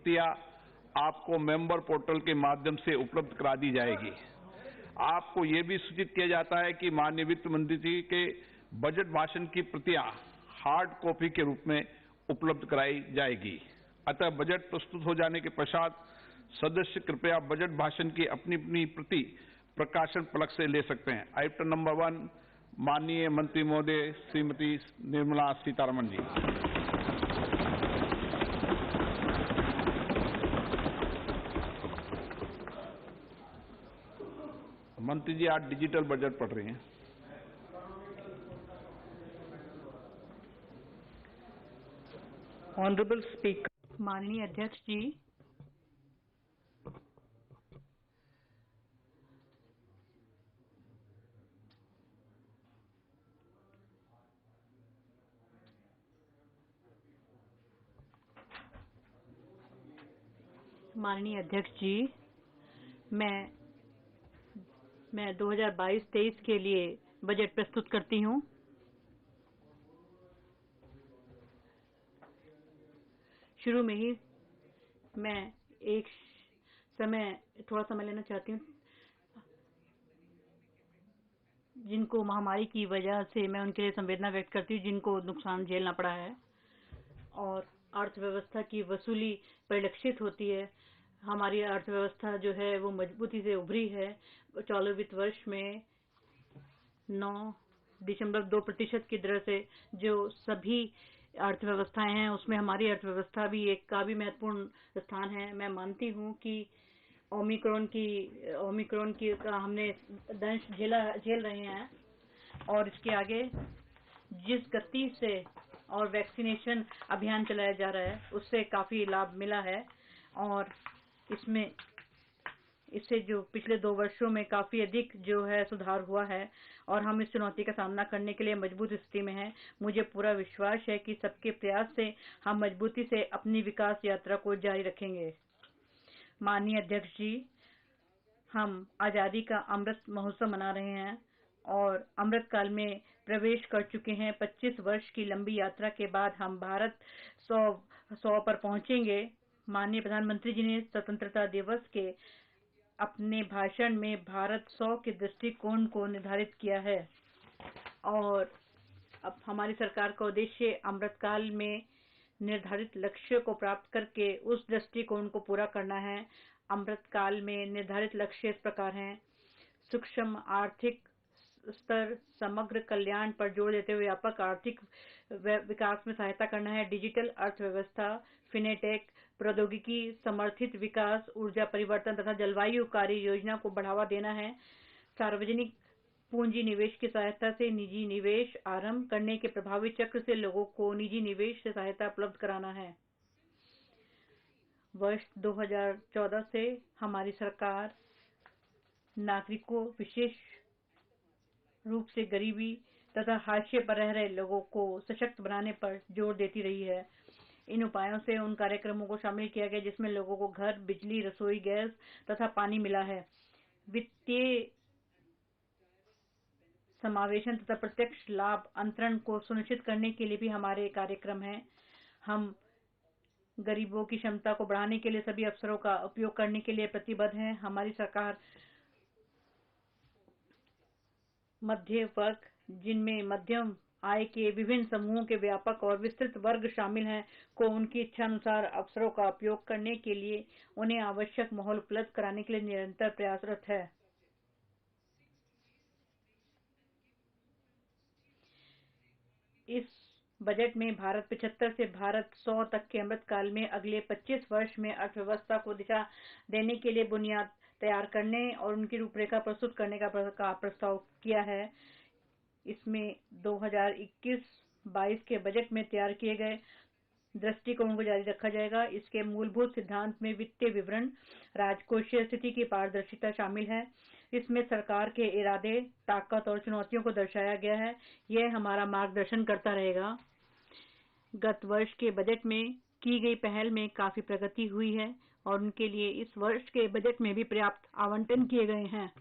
प्रतियां आपको member portal के माध्यम से उपलब्ध करा दी जाएगी। आपको यह भी सूचित किया जाता है कि माननीय वित्त मंत्री जी के बजट भाषण की प्रतियां हार्ड कॉपी के रूप में उपलब्ध कराई जाएगी। अतः बजट प्रस्तुत हो जाने के पश्चात सदस्य कृपया बजट भाषण की अपनी अपनी प्रति प्रकाशन फलक से ले सकते हैं। आइटम नंबर 1, माननीय मंत्री महोदय श्रीमती निर्मला सीतारमण जी। मंत्री जी आज डिजिटल बजट पढ़ रही हैं। ऑनरेबल स्पीकर, माननीय अध्यक्ष जी, माननीय अध्यक्ष जी, मैं 2022-23 के लिए बजट प्रस्तुत करती हूँ। शुरू में ही मैं थोड़ा समय लेना चाहती हूँ। जिनको महामारी की वजह से मैं उनके लिए संवेदना व्यक्त करती हूँ, जिनको नुकसान झेलना पड़ा है और अर्थव्यवस्था की वसूली परिलक्षित होती है। हमारी अर्थव्यवस्था जो है वो मजबूती से उभरी है। चालू वित्त वर्ष में 9.2% की दर से जो सभी अर्थव्यवस्थाएं हैं उसमें हमारी अर्थव्यवस्था भी का भी महत्वपूर्ण स्थान है। मैं मानती हूँ कि ओमिक्रॉन की हमने दंश झेल रहे हैं और इसके आगे जिस गति से और वैक्सीनेशन अभियान चलाया जा रहा है उससे काफी लाभ मिला है और इससे जो पिछले 2 वर्षों में काफी अधिक जो है सुधार हुआ है और हम इस चुनौती का सामना करने के लिए मजबूत स्थिति में हैं। मुझे पूरा विश्वास है कि सबके प्रयास से हम मजबूती से अपनी विकास यात्रा को जारी रखेंगे। माननीय अध्यक्ष जी, हम आजादी का अमृत महोत्सव मना रहे हैं और अमृत काल में प्रवेश कर चुके हैं। 25 वर्ष की लंबी यात्रा के बाद हम भारत 100 पर पहुंचेंगे। माननीय प्रधानमंत्री जी ने स्वतंत्रता दिवस के अपने भाषण में भारत 100 के दृष्टिकोण को निर्धारित किया है और अब हमारी सरकार का उद्देश्य अमृतकाल में निर्धारित लक्ष्य को प्राप्त करके उस दृष्टिकोण को पूरा करना है। अमृतकाल में निर्धारित लक्ष्य इस प्रकार हैं: सूक्ष्म आर्थिक स्तर, समग्र कल्याण पर जोर देते हुए व्यापक आर्थिक विकास में सहायता करना है, डिजिटल अर्थव्यवस्था, फिनेटेक, प्रौद्योगिकी समर्थित विकास, ऊर्जा परिवर्तन तथा जलवायु कार्य योजना को बढ़ावा देना है, सार्वजनिक पूंजी निवेश की सहायता से निजी निवेश आरंभ करने के प्रभावी चक्र से लोगों को निजी निवेश से सहायता उपलब्ध कराना है। वर्ष 2014 से हमारी सरकार नागरिकों, विशेष रूप से गरीबी तथा हाशिए पर रह रहे लोगों को सशक्त बनाने पर जोर देती रही है। इन उपायों से उन कार्यक्रमों को शामिल किया गया जिसमें लोगों को घर, बिजली, रसोई गैस तथा पानी मिला है। वित्तीय समावेशन तथा प्रत्यक्ष लाभ अंतरण को सुनिश्चित करने के लिए भी हमारे कार्यक्रम हैं। हम गरीबों की क्षमता को बढ़ाने के लिए सभी अवसरों का उपयोग करने के लिए प्रतिबद्ध हैं। हमारी सरकार मध्य वर्ग, जिनमें मध्यम आय के विभिन्न समूहों के व्यापक और विस्तृत वर्ग शामिल हैं, को उनकी इच्छा अनुसार अवसरों का उपयोग करने के लिए उन्हें आवश्यक माहौल उपलब्ध कराने के लिए निरंतर प्रयासरत है। इस बजट में भारत 75 से भारत 100 तक के अमृतकाल में अगले 25 वर्ष में अर्थव्यवस्था को दिशा देने के लिए बुनियाद तैयार करने और उनकी रूपरेखा प्रस्तुत करने का प्रस्ताव किया है। इसमें 2021-22 के बजट में तैयार किए गए दृष्टिकोण को जारी रखा जाएगा। इसके मूलभूत सिद्धांत में वित्तीय विवरण, राजकोषीय स्थिति की पारदर्शिता शामिल है। इसमें सरकार के इरादे, ताकत और चुनौतियों को दर्शाया गया है। यह हमारा मार्गदर्शन करता रहेगा। गत वर्ष के बजट में की गई पहल में काफी प्रगति हुई है और उनके लिए इस वर्ष के बजट में भी पर्याप्त आवंटन किए गए हैं।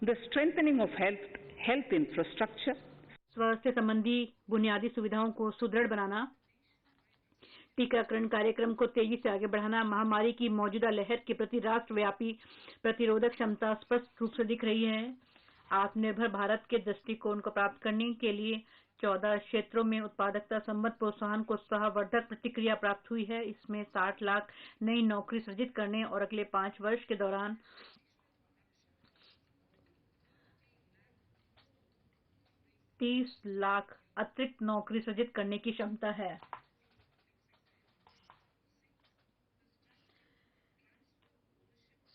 The strengthening of health infrastructure, स्वास्थ्य संबंधी बुनियादी सुविधाओं को सुदृढ़ बनाना, टीकाकरण कार्यक्रम को तेजी से आगे बढ़ाना। महामारी की मौजूदा लहर के प्रति राष्ट्रव्यापी प्रतिरोधक क्षमता स्पष्ट रूप से दिख रही है। आत्मनिर्भर भारत के दृष्टिकोण को प्राप्त करने के लिए 14 क्षेत्रों में उत्पादकता संबंध प्रोत्साहन को उत्साहवर्धक प्रतिक्रिया प्राप्त हुई है। इसमें 60 लाख नई नौकरी सृजित करने और अगले 5 वर्ष के दौरान 30 लाख अतिरिक्त नौकरी सृजित करने की क्षमता है।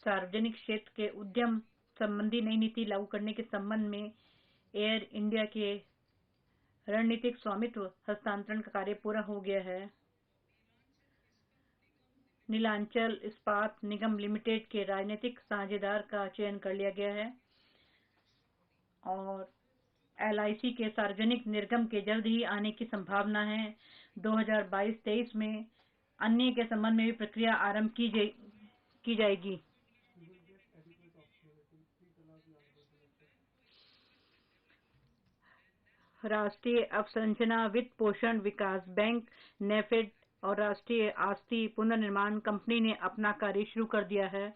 सार्वजनिक क्षेत्र के उद्यम संबंधी नई नीति लागू करने के संबंध में एयर इंडिया के रणनीतिक स्वामित्व हस्तांतरण का कार्य पूरा हो गया है। नीलांचल इस्पात निगम लिमिटेड के राजनीतिक साझेदार का चयन कर लिया गया है और LIC के सार्वजनिक निर्गम के जल्द ही आने की संभावना है। 2022-23 में अन्य के संबंध में भी प्रक्रिया आरंभ की जाएगी। राष्ट्रीय अवसंरचना वित्त पोषण विकास बैंक नेफेड और राष्ट्रीय आस्ती पुनर्निर्माण कंपनी ने अपना कार्य शुरू कर दिया है।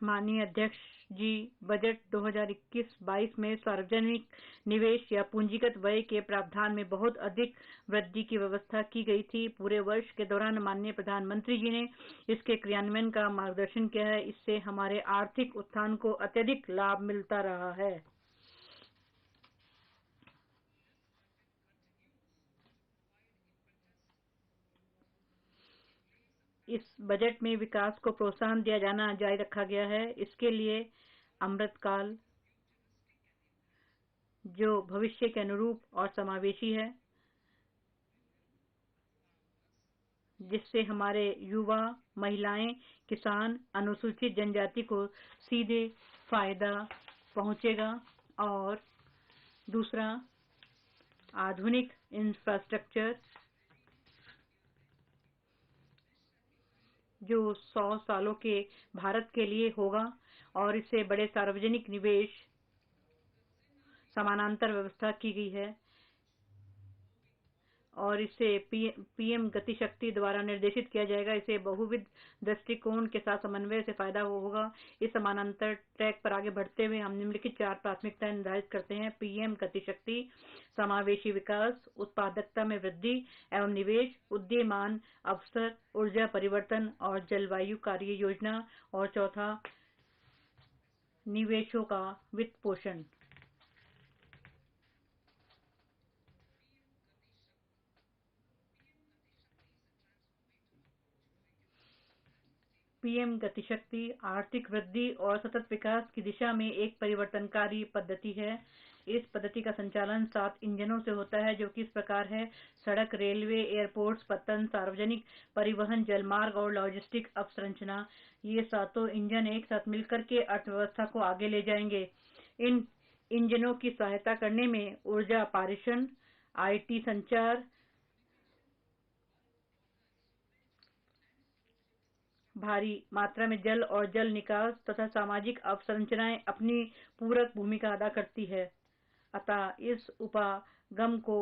माननीय अध्यक्ष जी, बजट 2021-22 में सार्वजनिक निवेश या पूंजीगत व्यय के प्रावधान में बहुत अधिक वृद्धि की व्यवस्था की गई थी। पूरे वर्ष के दौरान माननीय प्रधानमंत्री जी ने इसके क्रियान्वयन का मार्गदर्शन किया है। इससे हमारे आर्थिक उत्थान को अत्यधिक लाभ मिलता रहा है। इस बजट में विकास को प्रोत्साहन दिया जाना जारी रखा गया है। इसके लिए अमृतकाल जो भविष्य के अनुरूप और समावेशी है, जिससे हमारे युवा, महिलाएं, किसान, अनुसूचित जनजाति को सीधे फायदा पहुंचेगा। और दूसरा, आधुनिक इंफ्रास्ट्रक्चर जो 100 सालों के भारत के लिए होगा और इससे बड़े सार्वजनिक निवेश समानांतर व्यवस्था की गई है और इसे PM गति शक्ति द्वारा निर्देशित किया जाएगा। इसे बहुविध दृष्टिकोण के साथ समन्वय से फायदा होगा। इस समानांतर ट्रैक पर आगे बढ़ते हुए हम निम्नलिखित 4 प्राथमिकताएं निर्धारित करते हैं। PM गति शक्ति, समावेशी विकास, उत्पादकता में वृद्धि एवं निवेश, उदीयमान अवसर, ऊर्जा परिवर्तन और जलवायु कार्य योजना। और चौथा, निवेशों का वित्त पोषण। PM गतिशक्ति आर्थिक वृद्धि और सतत विकास की दिशा में एक परिवर्तनकारी पद्धति है। इस पद्धति का संचालन 7 इंजनों से होता है, जो कि इस प्रकार है: सड़क, रेलवे, एयरपोर्ट्स, पत्तन, सार्वजनिक परिवहन, जलमार्ग और लॉजिस्टिक अवसंरचना। ये 7 इंजन एक साथ मिलकर के अर्थव्यवस्था को आगे ले जाएंगे। इन इंजनों की सहायता करने में ऊर्जा पारेषण, IT संचार, भारी मात्रा में जल और जल निकास तथा सामाजिक अवसंरचनाएं अपनी पूरक भूमिका अदा करती है। अतः इस उपागम को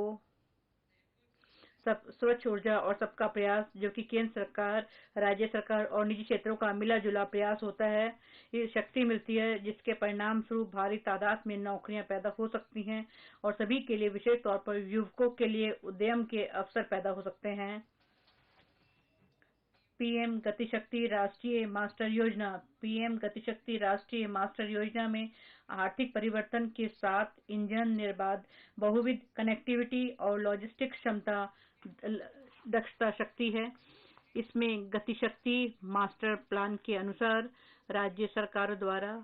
स्वच्छ ऊर्जा और सबका प्रयास, जो कि केंद्र सरकार, राज्य सरकार और निजी क्षेत्रों का मिला जुला प्रयास होता है, ये शक्ति मिलती है, जिसके परिणाम स्वरूप भारी तादाद में नौकरियां पैदा हो सकती हैं और सभी के लिए, विशेष तौर पर युवकों के लिए उद्यम के अवसर पैदा हो सकते हैं। PM गतिशक्ति राष्ट्रीय मास्टर योजना। PM गतिशक्ति राष्ट्रीय मास्टर योजना में आर्थिक परिवर्तन के 7 इंजन निर्बाध बहुविध कनेक्टिविटी और लॉजिस्टिक्स क्षमता दक्षता शक्ति है। इसमें गतिशक्ति मास्टर प्लान के अनुसार राज्य सरकारों द्वारा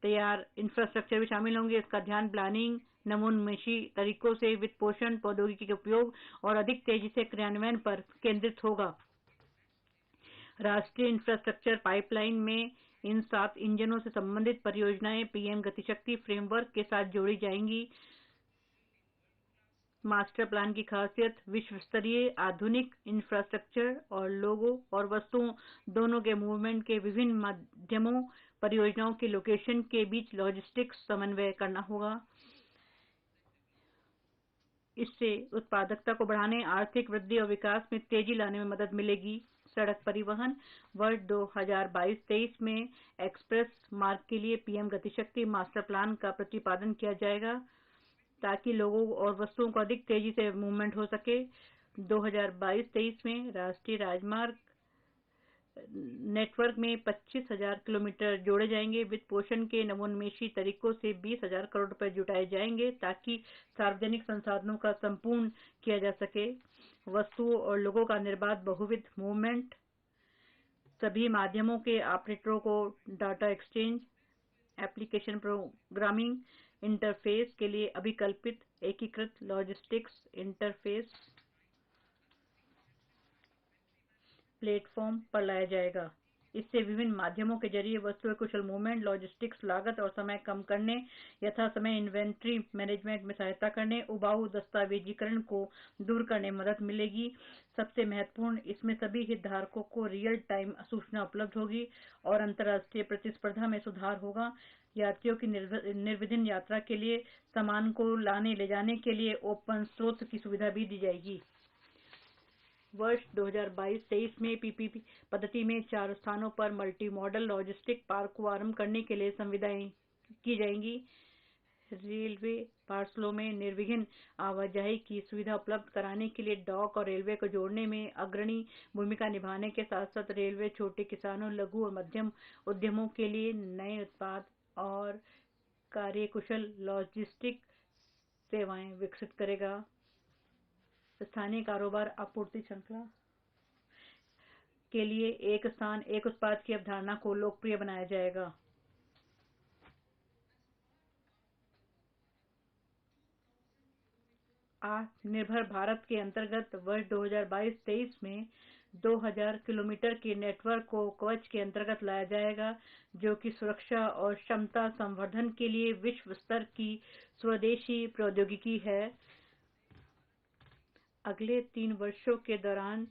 तैयार इंफ्रास्ट्रक्चर भी शामिल होंगे। इसका ध्यान प्लानिंग, नमूनमेशी तरीकों से वित्त पोषण, प्रौद्योगिकी के उपयोग और अधिक तेजी से क्रियान्वयन पर केंद्रित होगा। राष्ट्रीय इंफ्रास्ट्रक्चर पाइपलाइन में इन 7 इंजनों से संबंधित परियोजनाएं PM गतिशक्ति फ्रेमवर्क के साथ जोड़ी जाएंगी। मास्टर प्लान की खासियत विश्व स्तरीय आधुनिक इंफ्रास्ट्रक्चर और लोगों और वस्तुओं दोनों के मूवमेंट के विभिन्न माध्यमों, परियोजनाओं के लोकेशन के बीच लॉजिस्टिक्स समन्वय करना होगा। इससे उत्पादकता को बढ़ाने, आर्थिक वृद्धि और विकास में तेजी लाने में मदद मिलेगी। सड़क परिवहन वर्ष 2022-23 में एक्सप्रेस मार्ग के लिए पीएम गतिशक्ति मास्टर प्लान का प्रतिपादन किया जाएगा ताकि लोगों और वस्तुओं को अधिक तेजी से मूवमेंट हो सके। 2022-23 में राष्ट्रीय राजमार्ग नेटवर्क में 25,000 किलोमीटर जोड़े जाएंगे। वित्त पोषण के नवोन्मेषी तरीकों से 20,000 करोड़ रुपए जुटाए जाएंगे ताकि सार्वजनिक संसाधनों का संपूर्ण किया जा सके। वस्तुओं और लोगों का निर्बाध बहुविध मूवमेंट, सभी माध्यमों के ऑपरेटरों को data exchange, application programming interface के लिए अभिकल्पित एकीकृत लॉजिस्टिक्स इंटरफेस प्लेटफॉर्म पर लाया जाएगा। इससे विभिन्न माध्यमों के जरिए वस्तु कुशल मूवमेंट, लॉजिस्टिक्स लागत और समय कम करने, यथा समय इन्वेंट्री मैनेजमेंट में सहायता करने, उबाऊ दस्तावेजीकरण को दूर करने में मदद मिलेगी। सबसे महत्वपूर्ण, इसमें सभी हितधारकों को रियल टाइम सूचना उपलब्ध होगी और अंतर्राष्ट्रीय प्रतिस्पर्धा में सुधार होगा। यात्रियों की निर्विघ्न यात्रा के लिए सामान को लाने ले जाने के लिए ओपन स्रोत की सुविधा भी दी जाएगी। वर्ष 2022-23 में पीपीपी पद्धति में 4 स्थानों पर मल्टी मॉडल लॉजिस्टिक पार्क को आरंभ करने के लिए संविदाएं की जाएंगी। रेलवे पार्सलों में निर्विघ्न आवाजाही की सुविधा उपलब्ध कराने के लिए डॉक और रेलवे को जोड़ने में अग्रणी भूमिका निभाने के साथ साथ रेलवे छोटे किसानों, लघु और मध्यम उद्यमों के लिए नए उत्पाद और कार्यकुशल लॉजिस्टिक सेवाएं विकसित करेगा। स्थानीय कारोबार आपूर्ति श्रृंखला के लिए एक स्थान एक उत्पाद की अवधारणा को लोकप्रिय बनाया जाएगा। आत्मनिर्भर भारत के अंतर्गत वर्ष 2022-23 में 2000 किलोमीटर के नेटवर्क को कवच के अंतर्गत लाया जाएगा, जो कि सुरक्षा और क्षमता संवर्धन के लिए विश्व स्तर की स्वदेशी प्रौद्योगिकी है। अगले 3 वर्षों के दौरान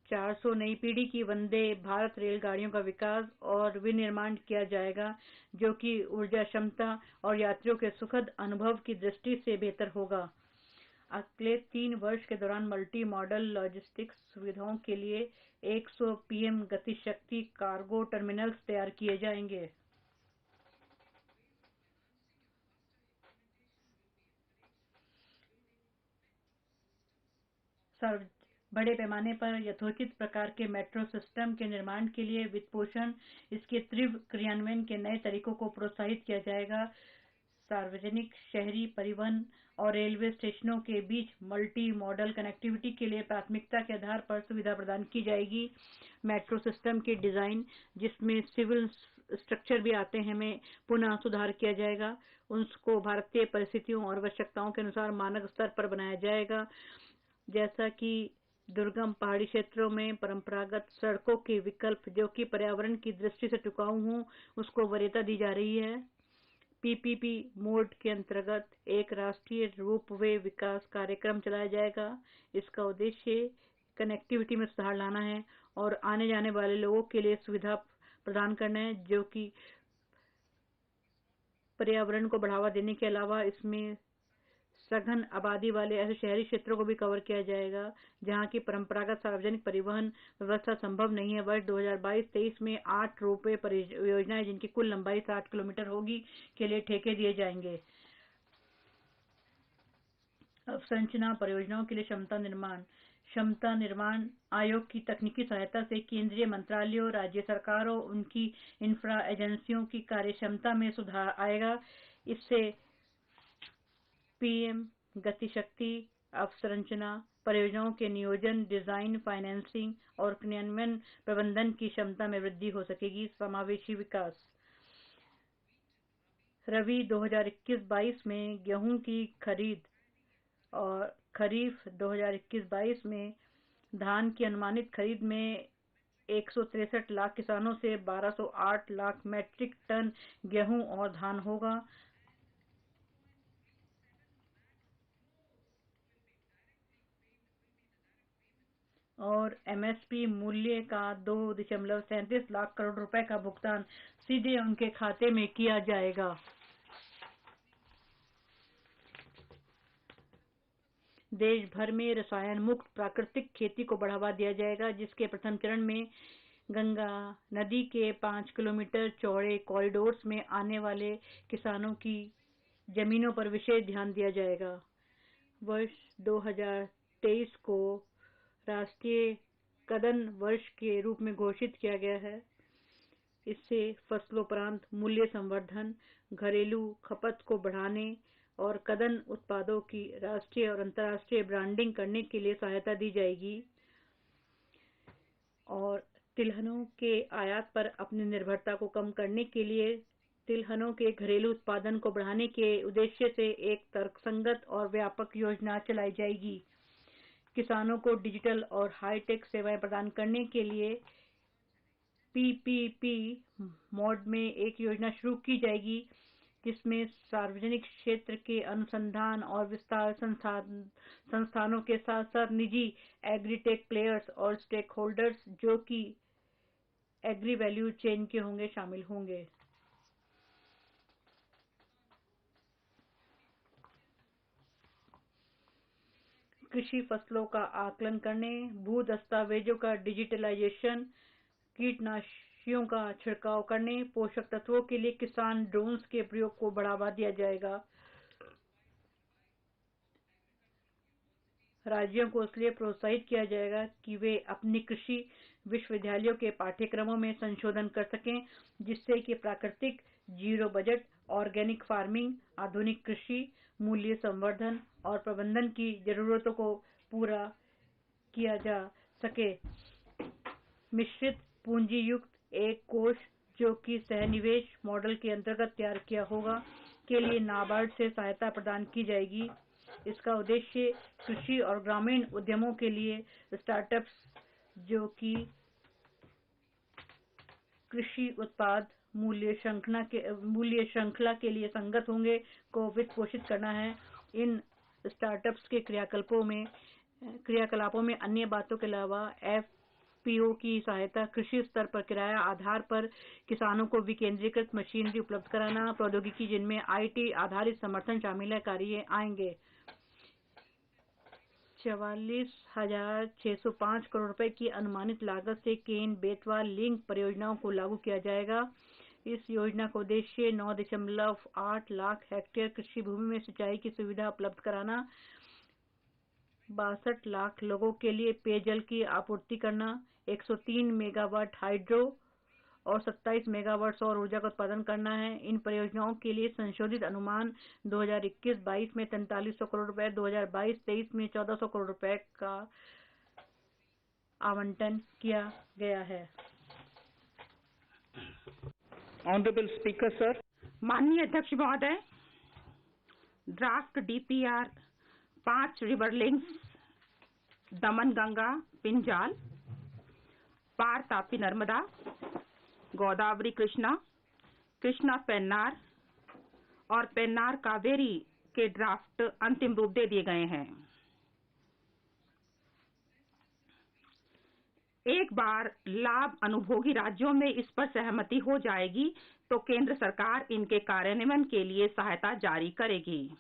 400 नई पीढ़ी की वंदे भारत रेलगाड़ियों का विकास और विनिर्माण किया जाएगा, जो कि ऊर्जा क्षमता और यात्रियों के सुखद अनुभव की दृष्टि से बेहतर होगा। अगले 3 वर्ष के दौरान मल्टी मॉडल लॉजिस्टिक्स सुविधाओं के लिए 100 पीएम गतिशक्ति कार्गो टर्मिनल्स तैयार किए जाएंगे। बड़े पैमाने पर यथोचित प्रकार के मेट्रो सिस्टम के निर्माण के लिए वित्त पोषण, इसके तीव्र क्रियान्वयन के नए तरीकों को प्रोत्साहित किया जाएगा। सार्वजनिक शहरी परिवहन और रेलवे स्टेशनों के बीच मल्टी मॉडल कनेक्टिविटी के लिए प्राथमिकता के आधार पर सुविधा प्रदान की जाएगी। मेट्रो सिस्टम के डिजाइन, जिसमें सिविल स्ट्रक्चर भी आते हैं, में पुनः सुधार किया जाएगा। उसको भारतीय परिस्थितियों और आवश्यकताओं के अनुसार मानक स्तर पर बनाया जाएगा, जैसा कि दुर्गम पहाड़ी क्षेत्रों में परंपरागत सड़कों के विकल्प जो कि पर्यावरण की दृष्टि से टिकाऊ हों, उसको वरीयता दी जा रही है। पीपीपी मोड के अंतर्गत एक राष्ट्रीय रोपवे विकास कार्यक्रम चलाया जाएगा। इसका उद्देश्य कनेक्टिविटी में सुधार लाना है और आने जाने वाले लोगों के लिए सुविधा प्रदान करना है, जो कि पर्यावरण को बढ़ावा देने के अलावा इसमें सघन आबादी वाले ऐसे शहरी क्षेत्रों को भी कवर किया जाएगा जहां की परंपरागत सार्वजनिक परिवहन व्यवस्था संभव नहीं है। वर्ष 2022-23 में 8 रोपवे परियोजनाएं, जिनकी कुल लंबाई 60 किलोमीटर होगी, के लिए ठेके दिए जाएंगे। अवसंरचना परियोजनाओं के लिए क्षमता निर्माण आयोग की तकनीकी सहायता से केंद्रीय मंत्रालयों, राज्य सरकारों, उनकी इंफ्रा एजेंसियों की कार्यक्षमता में सुधार आएगा। इससे पीएम गतिशक्ति अवसंरचना परियोजनाओं के नियोजन, डिजाइन, फाइनेंसिंग और क्रियान्वयन प्रबंधन की क्षमता में वृद्धि हो सकेगी। समावेशी विकास रबी 2021-22 में गेहूं की खरीद और खरीफ 2021-22 में धान की अनुमानित खरीद में 163 लाख किसानों से 1208 लाख मैट्रिक टन गेहूं और धान होगा। और एमएसपी मूल्य का 2.37 लाख करोड़ रुपए का भुगतान सीधे उनके खाते में किया जाएगा। देश भर में रसायन मुक्त प्राकृतिक खेती को बढ़ावा दिया जाएगा, जिसके प्रथम चरण में गंगा नदी के 5 किलोमीटर चौड़े कॉरिडोर्स में आने वाले किसानों की जमीनों पर विशेष ध्यान दिया जाएगा। वर्ष 2023 को राष्ट्रीय कदन वर्ष के रूप में घोषित किया गया है। इससे फसलोपरांत मूल्य संवर्धन, घरेलू खपत को बढ़ाने और कदन उत्पादों की राष्ट्रीय और अंतर्राष्ट्रीय ब्रांडिंग करने के लिए सहायता दी जाएगी और तिलहनों के आयात पर अपनी निर्भरता को कम करने के लिए तिलहनों के घरेलू उत्पादन को बढ़ाने के उद्देश्य से एक तर्कसंगत और व्यापक योजना चलाई जाएगी। किसानों को डिजिटल और हाईटेक सेवाएं प्रदान करने के लिए पीपीपी मोड में एक योजना शुरू की जाएगी, जिसमें सार्वजनिक क्षेत्र के अनुसंधान और विस्तार संस्थानों के साथ साथ निजी एग्रीटेक प्लेयर्स और स्टेक होल्डर्स जो कि एग्री वैल्यू चेन के होंगे शामिल होंगे। कृषि फसलों का आकलन करने, भू दस्तावेजों का डिजिटलाइजेशन, कीटनाशियों का छिड़काव करने, पोषक तत्वों के लिए किसान ड्रोन्स के प्रयोग को बढ़ावा दिया जाएगा। राज्यों को इसलिए प्रोत्साहित किया जाएगा कि वे अपनी कृषि विश्वविद्यालयों के पाठ्यक्रमों में संशोधन कर सकें, जिससे कि प्राकृतिक, जीरो बजट, ऑर्गेनिक फार्मिंग, आधुनिक कृषि, मूल्य संवर्धन और प्रबंधन की जरूरतों को पूरा किया जा सके। मिश्रित पूंजी युक्त एक कोष जो कि सहनिवेश मॉडल के अंतर्गत तैयार किया होगा के लिए नाबार्ड से सहायता प्रदान की जाएगी। इसका उद्देश्य कृषि और ग्रामीण उद्यमों के लिए स्टार्टअप्स जो कि कृषि उत्पाद मूल्य श्रृंखला के लिए संगत होंगे को वित्त पोषित करना है। इन स्टार्टअप्स के क्रियाकलापों में अन्य बातों के अलावा एफपीओ की सहायता, कृषि स्तर पर किराया आधार पर किसानों को विकेंद्रीकृत मशीनरी उपलब्ध कराना, प्रौद्योगिकी जिनमें आईटी आधारित समर्थन शामिल है कार्य आएंगे। 44,605 करोड़ रुपए की अनुमानित लागत से केन बेतवा लिंक परियोजनाओं को लागू किया जाएगा। इस योजना का उद्देश्य 9.8 लाख हेक्टेयर कृषि भूमि में सिंचाई की सुविधा उपलब्ध कराना, 62 लाख लोगों के लिए पेयजल की आपूर्ति करना, 103 मेगावाट हाइड्रो और 27 मेगावाट सौर ऊर्जा का उत्पादन करना है। इन परियोजनाओं के लिए संशोधित अनुमान 2021-22 में 4300 करोड़ रुपए, 2022-23 में 1400 करोड़ रुपए का आवंटन किया गया है। Honorable Speaker, sir. माननीय अध्यक्ष महोदय, ड्राफ्ट डीपीआर 5 रिवर लिंक्स दमन गंगा पिंजाल, पार तापी नर्मदा, गोदावरी कृष्णा, कृष्णा पेन्नार और पेन्नार कावेरी के ड्राफ्ट अंतिम रूप दे दिए गए हैं। एक बार लाभ अनुभोगी राज्यों में इस पर सहमति हो जाएगी तो केंद्र सरकार इनके कार्यान्वयन के लिए सहायता जारी करेगी।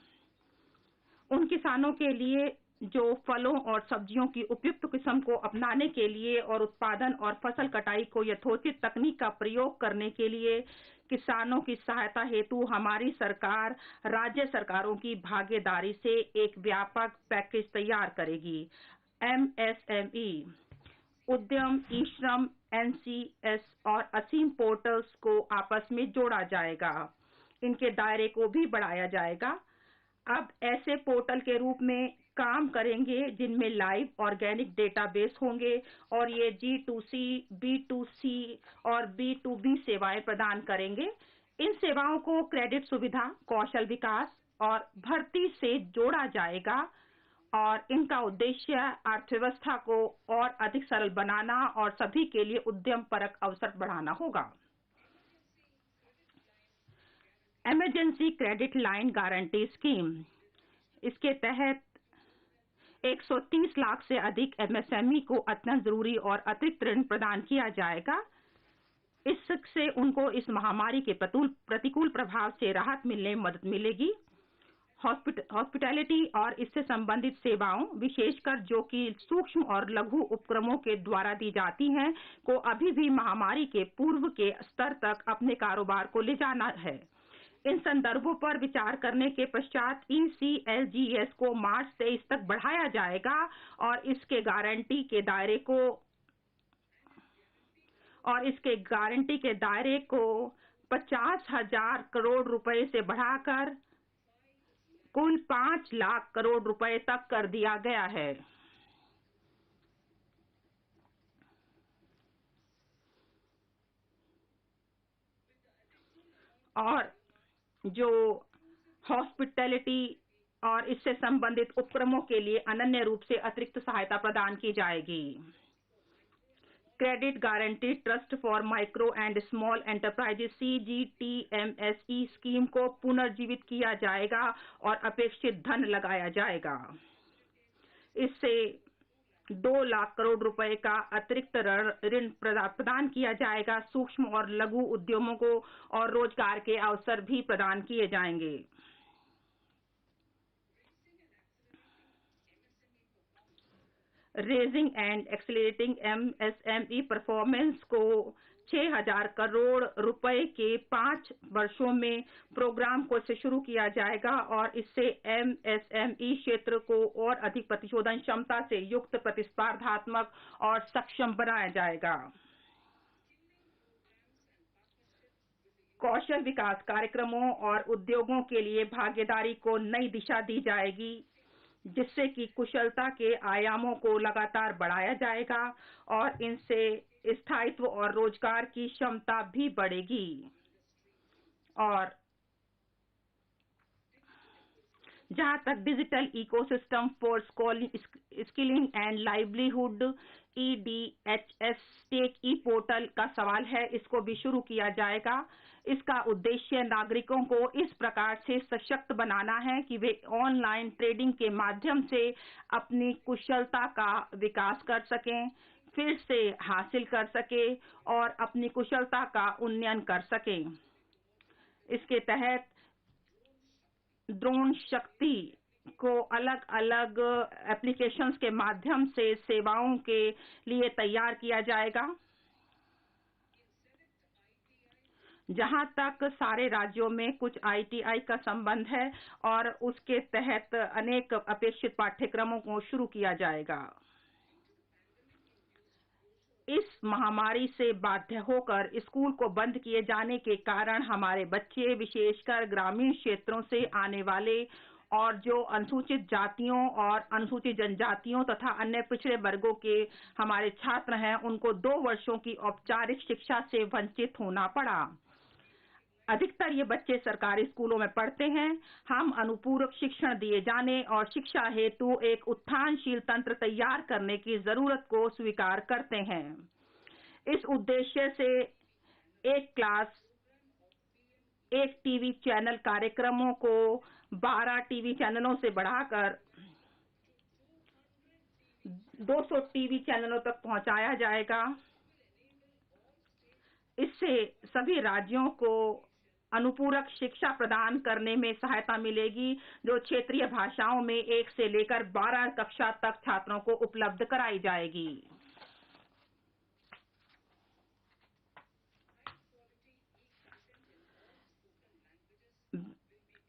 उन किसानों के लिए जो फलों और सब्जियों की उपयुक्त किस्म को अपनाने के लिए और उत्पादन और फसल कटाई को यथोचित तकनीक का प्रयोग करने के लिए किसानों की सहायता हेतु हमारी सरकार राज्य सरकारों की भागीदारी से एक व्यापक पैकेज तैयार करेगी। एमएसएमई, उद्यम, ई-श्रम, एनसीएस और असीम पोर्टल्स को आपस में जोड़ा जाएगा। इनके दायरे को भी बढ़ाया जाएगा। अब ऐसे पोर्टल के रूप में काम करेंगे जिनमें लाइव ऑर्गेनिक डेटाबेस होंगे और ये G2C, B2C और B2B सेवाएं प्रदान करेंगे। इन सेवाओं को क्रेडिट सुविधा, कौशल विकास और भर्ती से जोड़ा जाएगा और इनका उद्देश्य अर्थव्यवस्था को और अधिक सरल बनाना और सभी के लिए उद्यम परक अवसर बढ़ाना होगा। Emergency credit line guarantee scheme, इसके तहत 130 लाख से अधिक एमएसएमई को अत्यंत जरूरी और अतिरिक्त ऋण प्रदान किया जाएगा। इससे उनको इस महामारी के प्रतिकूल प्रभाव से राहत मिलने में मदद मिलेगी हॉस्पिटैलिटी और इससे संबंधित सेवाओं, विशेषकर जो कि सूक्ष्म और लघु उपक्रमों के द्वारा दी जाती हैं, को अभी भी महामारी के पूर्व के स्तर तक अपने कारोबार को ले जाना है। इन संदर्भों पर विचार करने के पश्चात ECLGS को मार्च 23 तक बढ़ाया जाएगा और इसके गारंटी के दायरे को 50,000 करोड़ रुपए से बढ़ाकर कुल 5 लाख करोड़ रुपए तक कर दिया गया है। और जो हॉस्पिटैलिटी और इससे संबंधित उपक्रमों के लिए अनन्य रूप से अतिरिक्त सहायता प्रदान की जाएगी। Credit guarantee trust for micro and small enterprises CGTMSE scheme को पुनर्जीवित किया जाएगा और अपेक्षित धन लगाया जाएगा। इससे 2 लाख करोड़ रुपए का अतिरिक्त ऋण प्रदान किया जाएगा। सूक्ष्म और लघु उद्यमों को और रोजगार के अवसर भी प्रदान किए जाएंगे। Raising and accelerating MSME performance को 6,000 करोड़ रुपए के 5 वर्षों में प्रोग्राम को से शुरू किया जाएगा और इससे MSME क्षेत्र को और अधिक प्रतिशोधन क्षमता से युक्त, प्रतिस्पर्धात्मक और सक्षम बनाया जाएगा। कौशल विकास कार्यक्रमों और उद्योगों के लिए भागीदारी को नई दिशा दी जाएगी, जिससे कि कुशलता के आयामों को लगातार बढ़ाया जाएगा और इनसे स्थायित्व और रोजगार की क्षमता भी बढ़ेगी। और जहां तक digital ecosystem for skilling and livelihood EDHS tech e portal का सवाल है, इसको भी शुरू किया जाएगा। इसका उद्देश्य नागरिकों को इस प्रकार से सशक्त बनाना है कि वे ऑनलाइन ट्रेडिंग के माध्यम से अपनी कुशलता का विकास कर सकें, फिर से हासिल कर सकें और अपनी कुशलता का उन्नयन कर सकें। इसके तहत ड्रोन शक्ति को अलग अलग एप्लीकेशंस के माध्यम से सेवाओं के लिए तैयार किया जाएगा। जहां तक सारे राज्यों में कुछ ITI का संबंध है और उसके तहत अनेक अपेक्षित पाठ्यक्रमों को शुरू किया जाएगा। इस महामारी से बाध्य होकर स्कूल को बंद किए जाने के कारण हमारे बच्चे, विशेषकर ग्रामीण क्षेत्रों से आने वाले और जो अनुसूचित जातियों और अनुसूचित जनजातियों तथा अन्य पिछड़े वर्गों के हमारे छात्र हैं, उनको 2 वर्षों की औपचारिक शिक्षा से वंचित होना पड़ा। अधिकतर ये बच्चे सरकारी स्कूलों में पढ़ते हैं। हम अनुपूरक शिक्षण दिए जाने और शिक्षा हेतु एक उत्थानशील तंत्र तैयार करने की जरूरत को स्वीकार करते हैं। इस उद्देश्य से एक क्लास, एक टीवी चैनल कार्यक्रमों को 12 टीवी चैनलों से बढ़ाकर 200 टीवी चैनलों तक पहुंचाया जाएगा। इससे सभी राज्यों को अनुपूरक शिक्षा प्रदान करने में सहायता मिलेगी, जो क्षेत्रीय भाषाओं में 1 से लेकर 12 कक्षा तक छात्रों को उपलब्ध कराई जाएगी।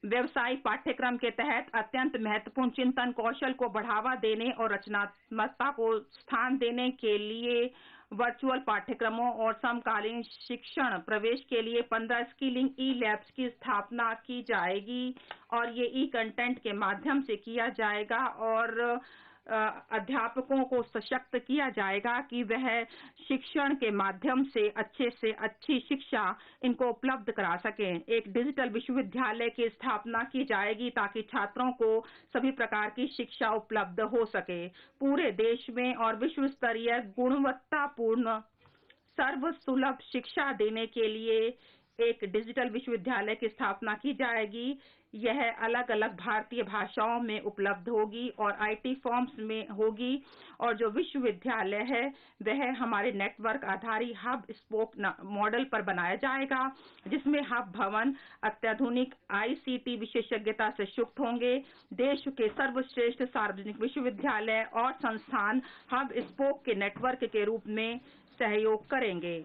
व्यवसायिक पाठ्यक्रम के तहत अत्यंत महत्वपूर्ण चिंतन कौशल को बढ़ावा देने और रचनात्मकता को स्थान देने के लिए वर्चुअल पाठ्यक्रमों और समकालीन शिक्षण प्रवेश के लिए 15 स्किलिंग ई-लैब्स की स्थापना की जाएगी और ये ई-कंटेंट के माध्यम से किया जाएगा और अध्यापकों को सशक्त किया जाएगा कि वह शिक्षण के माध्यम से अच्छी शिक्षा इनको उपलब्ध करा सकें। एक डिजिटल विश्वविद्यालय की स्थापना की जाएगी ताकि छात्रों को सभी प्रकार की शिक्षा उपलब्ध हो सके। पूरे देश में और विश्व स्तरीय गुणवत्तापूर्ण सर्वसुलभ शिक्षा देने के लिए एक डिजिटल विश्वविद्यालय की स्थापना की जाएगी। यह अलग अलग भारतीय भाषाओं में उपलब्ध होगी और IT फॉर्म्स में होगी, और जो विश्वविद्यालय है वह हमारे नेटवर्क आधारित हब स्पोक मॉडल पर बनाया जाएगा, जिसमें हब भवन अत्याधुनिक ICT विशेषज्ञता से युक्त होंगे। देश के सर्वश्रेष्ठ सार्वजनिक विश्वविद्यालय और संस्थान हब स्पोक के नेटवर्क के रूप में सहयोग करेंगे।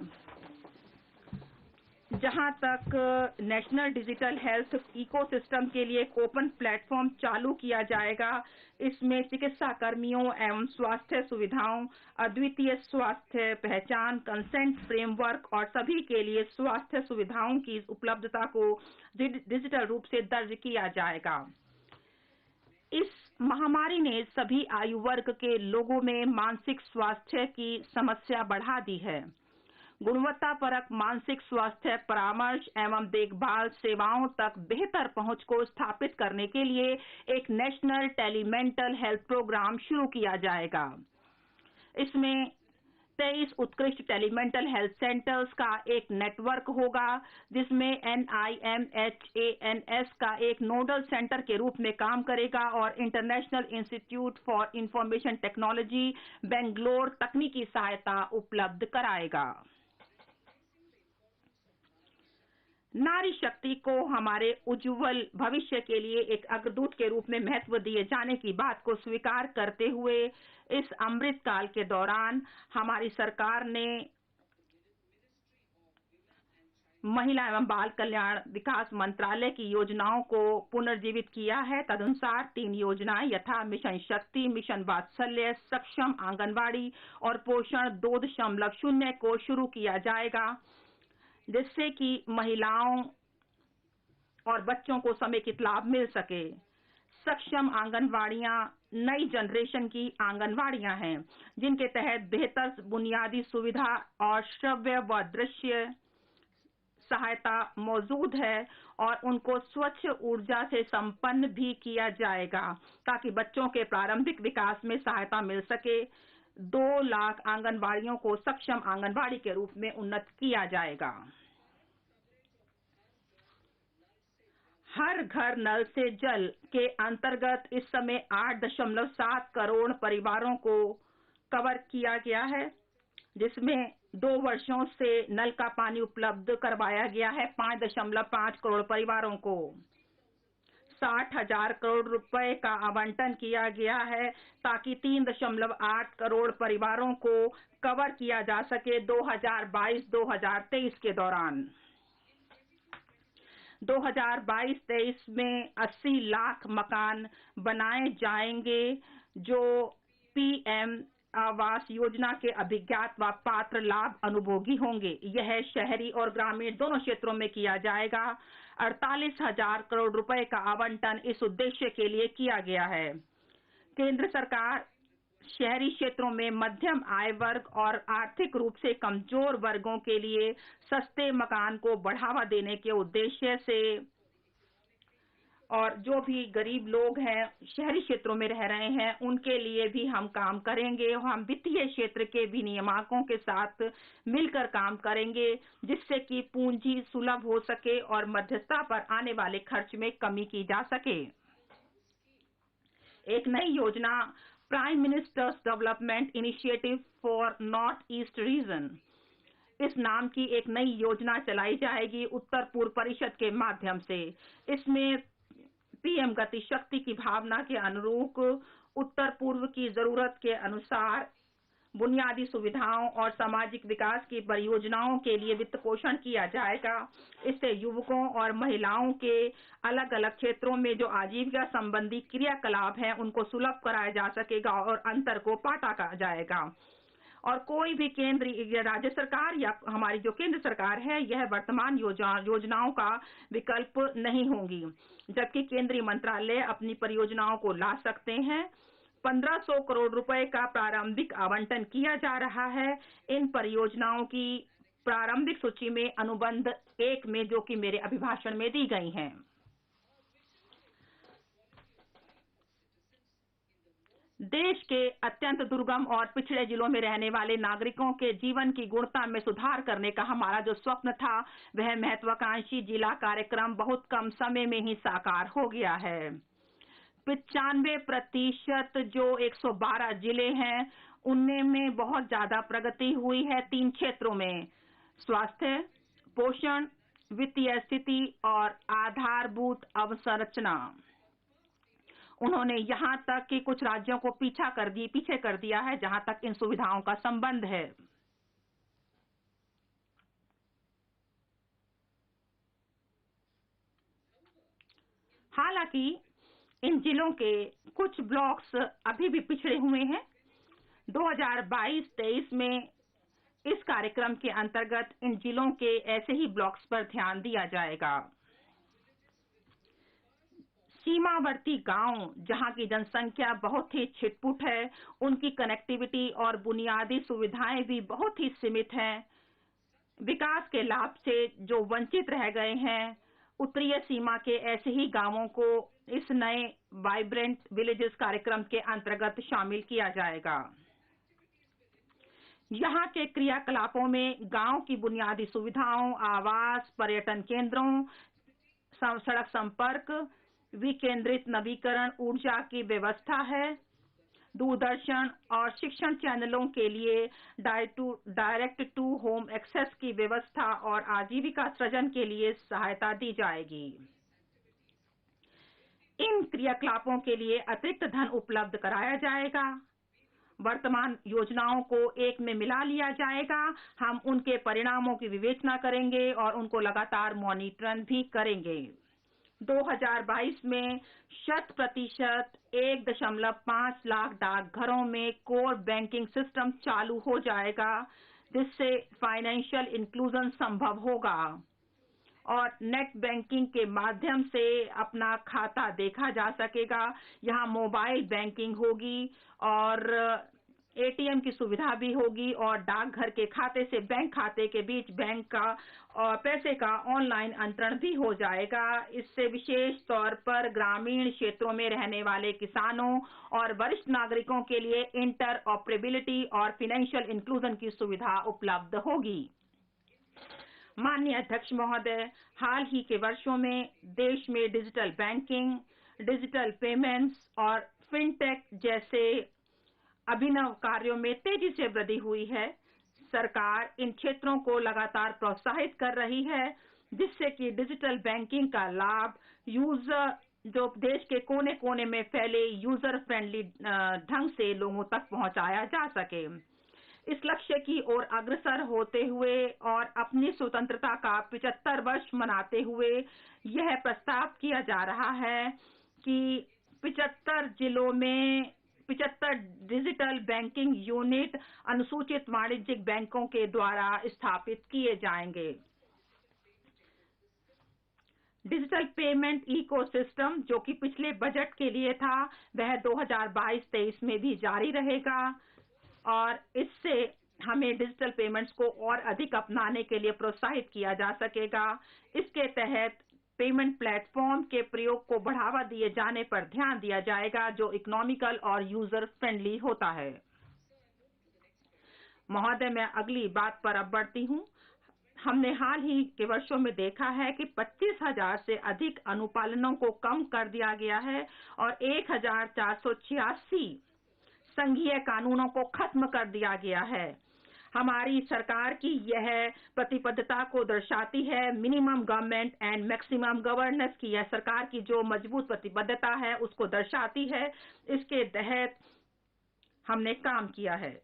जहां तक नेशनल डिजिटल हेल्थ इकोसिस्टम के लिए एक ओपन प्लेटफॉर्म चालू किया जाएगा, इसमें चिकित्सा कर्मियों एवं स्वास्थ्य सुविधाओं, अद्वितीय स्वास्थ्य पहचान, कंसेंट फ्रेमवर्क और सभी के लिए स्वास्थ्य सुविधाओं की उपलब्धता को डिजिटल रूप से दर्ज किया जाएगा। इस महामारी ने सभी आयु वर्ग के लोगों में मानसिक स्वास्थ्य की समस्या बढ़ा दी है। गुणवत्तापरक मानसिक स्वास्थ्य परामर्श एवं देखभाल सेवाओं तक बेहतर पहुंच को स्थापित करने के लिए एक नेशनल टेलीमेंटल हेल्थ प्रोग्राम शुरू किया जाएगा। इसमें 23 उत्कृष्ट टेलीमेंटल हेल्थ सेंटर्स का एक नेटवर्क होगा, जिसमें NIMHANS का एक नोडल सेंटर के रूप में काम करेगा और international institute for information technology Bangalore तकनीकी सहायता उपलब्ध कराएगा। नारी शक्ति को हमारे उज्जवल भविष्य के लिए एक अग्रदूत के रूप में महत्व दिए जाने की बात को स्वीकार करते हुए इस अमृत काल के दौरान हमारी सरकार ने महिला एवं बाल कल्याण विकास मंत्रालय की योजनाओं को पुनर्जीवित किया है। तदनुसार 3 योजनाएं यथा मिशन शक्ति, मिशन वात्सल्य, सक्षम आंगनवाड़ी और पोषण 2.0 को शुरू किया जाएगा, जिससे कि महिलाओं और बच्चों को समेकित लाभ मिल सके। सक्षम आंगनवाड़ियां नई जनरेशन की आंगनवाड़ियां हैं, जिनके तहत बेहतर बुनियादी सुविधा और श्रव्य व दृश्य सहायता मौजूद है और उनको स्वच्छ ऊर्जा से संपन्न भी किया जाएगा, ताकि बच्चों के प्रारंभिक विकास में सहायता मिल सके। 2 लाख आंगनवाड़ियों को सक्षम आंगनवाड़ी के रूप में उन्नत किया जाएगा। हर घर नल से जल के अंतर्गत इस समय 8.7 करोड़ परिवारों को कवर किया गया है, जिसमें 2 वर्षों से नल का पानी उपलब्ध करवाया गया है 5.5 करोड़ परिवारों को। 60,000 करोड़ रुपए का आवंटन किया गया है ताकि 3.8 करोड़ परिवारों को कवर किया जा सके 2022-2023 के दौरान। 2022-23 में 80 लाख मकान बनाए जाएंगे, जो PM आवास योजना के अभिज्ञात व पात्र लाभ अनुभोगी होंगे। यह शहरी और ग्रामीण दोनों क्षेत्रों में किया जाएगा। 48,000 करोड़ रुपए का आवंटन इस उद्देश्य के लिए किया गया है। केंद्र सरकार शहरी क्षेत्रों में मध्यम आय वर्ग और आर्थिक रूप से कमजोर वर्गों के लिए सस्ते मकान को बढ़ावा देने के उद्देश्य से, और जो भी गरीब लोग हैं शहरी क्षेत्रों में रह रहे हैं, उनके लिए भी हम काम करेंगे। हम वित्तीय क्षेत्र के विनियामकों के साथ मिलकर काम करेंगे, जिससे कि पूंजी सुलभ हो सके और मध्यस्थता पर आने वाले खर्च में कमी की जा सके। एक नई योजना prime ministers development initiative for north east region, इस नाम की एक नई योजना चलाई जाएगी उत्तर पूर्व परिषद के माध्यम से। इसमें PM गति शक्ति की भावना के अनुरूप उत्तर पूर्व की जरूरत के अनुसार बुनियादी सुविधाओं और सामाजिक विकास की परियोजनाओं के लिए वित्त पोषण किया जाएगा। इससे युवकों और महिलाओं के अलग अलग क्षेत्रों में जो आजीविका संबंधी क्रियाकलाप हैं उनको सुलभ कराया जा सकेगा और अंतर को पाटा जाएगा। और कोई भी केंद्र या राज्य सरकार या हमारी जो केंद्र सरकार है, यह वर्तमान योजनाओं का विकल्प नहीं होंगी, जबकि केंद्रीय मंत्रालय अपनी परियोजनाओं को ला सकते हैं। 1500 करोड़ रुपए का प्रारंभिक आवंटन किया जा रहा है। इन परियोजनाओं की प्रारंभिक सूची में अनुबंध 1 में, जो कि मेरे अभिभाषण में दी गई हैं। देश के अत्यंत दुर्गम और पिछड़े जिलों में रहने वाले नागरिकों के जीवन की गुणवत्ता में सुधार करने का हमारा जो स्वप्न था, वह महत्वाकांक्षी जिला कार्यक्रम बहुत कम समय में ही साकार हो गया है। 95% जो 112 जिले हैं, उनमें में बहुत ज्यादा प्रगति हुई है 3 क्षेत्रों में: स्वास्थ्य, पोषण, वित्तीय स्थिति और आधारभूत अवसंरचना। उन्होंने यहां तक कि कुछ राज्यों को पीछे कर दिया है जहां तक इन सुविधाओं का संबंध है। हालांकि इन जिलों के कुछ ब्लॉक्स अभी भी पिछड़े हुए हैं। 2022-23 में इस कार्यक्रम के अंतर्गत इन जिलों के ऐसे ही ब्लॉक्स पर ध्यान दिया जाएगा। सीमावर्ती गांव, जहां की जनसंख्या बहुत ही छिटपुट है, उनकी कनेक्टिविटी और बुनियादी सुविधाएं भी बहुत ही सीमित हैं। विकास के लाभ से जो वंचित रह गए हैं, उत्तरीय सीमा के ऐसे ही गांवों को इस नए वाइब्रेंट विलेजेस कार्यक्रम के अंतर्गत शामिल किया जाएगा। यहाँ के क्रियाकलापों में गांव की बुनियादी सुविधाओं, आवास, पर्यटन केंद्रों, सड़क संपर्क, विकेंद्रित नवीकरण ऊर्जा की व्यवस्था है। दूरदर्शन और शिक्षण चैनलों के लिए डायरेक्ट टू होम एक्सेस की व्यवस्था और आजीविका सृजन के लिए सहायता दी जाएगी। इन क्रियाकलापों के लिए अतिरिक्त धन उपलब्ध कराया जाएगा। वर्तमान योजनाओं को एक में मिला लिया जाएगा। हम उनके परिणामों की विवेचना करेंगे और उनको लगातार मॉनिटरिंग भी करेंगे। 2022 में 100% 1.5 लाख डाकघरों में कोर बैंकिंग सिस्टम चालू हो जाएगा, जिससे फाइनेंशियल इंक्लूजन संभव होगा और नेट बैंकिंग के माध्यम से अपना खाता देखा जा सकेगा। यहाँ मोबाइल बैंकिंग होगी और एटीएम की सुविधा भी होगी और डाकघर के खाते से बैंक खाते के बीच बैंक का और पैसे का ऑनलाइन अंतरण भी हो जाएगा। इससे विशेष तौर पर ग्रामीण क्षेत्रों में रहने वाले किसानों और वरिष्ठ नागरिकों के लिए इंटर ऑपरेबिलिटी और फाइनेंशियल इंक्लूजन की सुविधा उपलब्ध होगी। माननीय अध्यक्ष महोदय, हाल ही के वर्षों में देश में डिजिटल बैंकिंग, डिजिटल पेमेंट्स और फिनटेक जैसे अभिनव कार्यों में तेजी से वृद्धि हुई है। सरकार इन क्षेत्रों को लगातार प्रोत्साहित कर रही है, जिससे कि डिजिटल बैंकिंग का लाभ यूजर जो देश के कोने कोने में फैले यूजर फ्रेंडली ढंग से लोगों तक पहुंचाया जा सके। इस लक्ष्य की ओर अग्रसर होते हुए और अपनी स्वतंत्रता का 75 वर्ष मनाते हुए यह प्रस्ताव किया जा रहा है कि 75 जिलों में 75 डिजिटल बैंकिंग यूनिट अनुसूचित वाणिज्यिक बैंकों के द्वारा स्थापित किए जाएंगे। डिजिटल पेमेंट इकोसिस्टम, जो कि पिछले बजट के लिए था, वह 2022-23 में भी जारी रहेगा और इससे हमें डिजिटल पेमेंट्स को और अधिक अपनाने के लिए प्रोत्साहित किया जा सकेगा। इसके तहत पेमेंट प्लेटफॉर्म के प्रयोग को बढ़ावा दिए जाने पर ध्यान दिया जाएगा, जो इकोनॉमिकल और यूजर फ्रेंडली होता है। महोदय, मैं अगली बात पर अब बढ़ती हूँ। हमने हाल ही के वर्षों में देखा है कि 25,000 से अधिक अनुपालनों को कम कर दिया गया है और 1,486 संघीय कानूनों को खत्म कर दिया गया है। हमारी सरकार की यह प्रतिबद्धता को दर्शाती है। Minimum government and maximum governance की यह सरकार की जो मजबूत प्रतिबद्धता है, उसको दर्शाती है। इसके तहत हमने काम किया है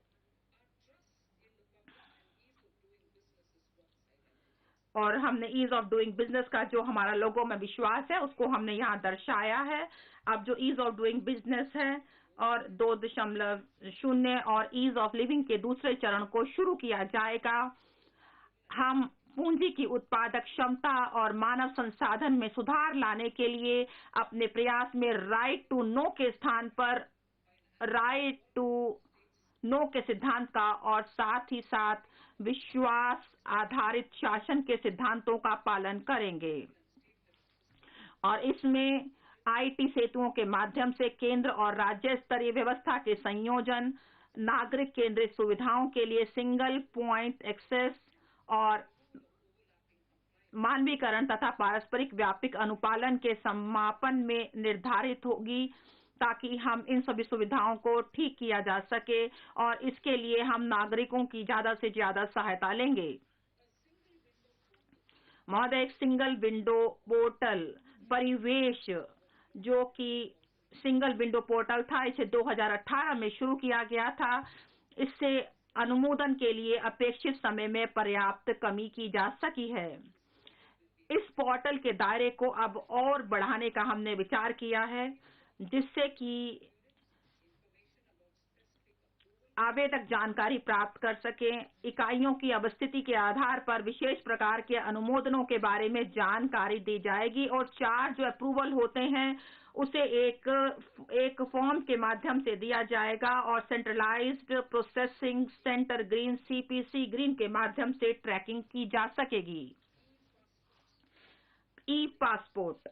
और हमने ईज ऑफ डूइंग बिजनेस का जो हमारा लोगों में विश्वास है, उसको हमने यहाँ दर्शाया है। अब जो ईज ऑफ डूइंग बिजनेस है और 2.0 और ईज ऑफ लिविंग के दूसरे चरण को शुरू किया जाएगा। हम पूंजी की उत्पादक क्षमता और मानव संसाधन में सुधार लाने के लिए अपने प्रयास में राइट टू नो के स्थान पर राइट टू नो के सिद्धांत का और साथ ही साथ विश्वास आधारित शासन के सिद्धांतों का पालन करेंगे और इसमें आईटी सेतुओं के माध्यम से केंद्र और राज्य स्तरीय व्यवस्था के संयोजन, नागरिक केंद्रित सुविधाओं के लिए सिंगल पॉइंट एक्सेस और मानवीकरण तथा पारस्परिक व्यापक अनुपालन के समापन में निर्धारित होगी, ताकि हम इन सभी सुविधाओं को ठीक किया जा सके और इसके लिए हम नागरिकों की ज्यादा से ज्यादा सहायता लेंगे। महोदय, एक सिंगल विंडो पोर्टल परिवेश जो कि सिंगल विंडो पोर्टल था, इसे 2018 में शुरू किया गया था। इससे अनुमोदन के लिए अपेक्षित समय में पर्याप्त कमी की जा सकी है। इस पोर्टल के दायरे को अब और बढ़ाने का हमने विचार किया है, जिससे कि आवेदक जानकारी प्राप्त कर सकें, इकाइयों की अवस्थिति के आधार पर विशेष प्रकार के अनुमोदनों के बारे में जानकारी दी जाएगी और 4 जो अप्रूवल होते हैं उसे एक फॉर्म के माध्यम से दिया जाएगा और centralised processing centre green CPC green के माध्यम से ट्रैकिंग की जा सकेगी। ई पासपोर्ट,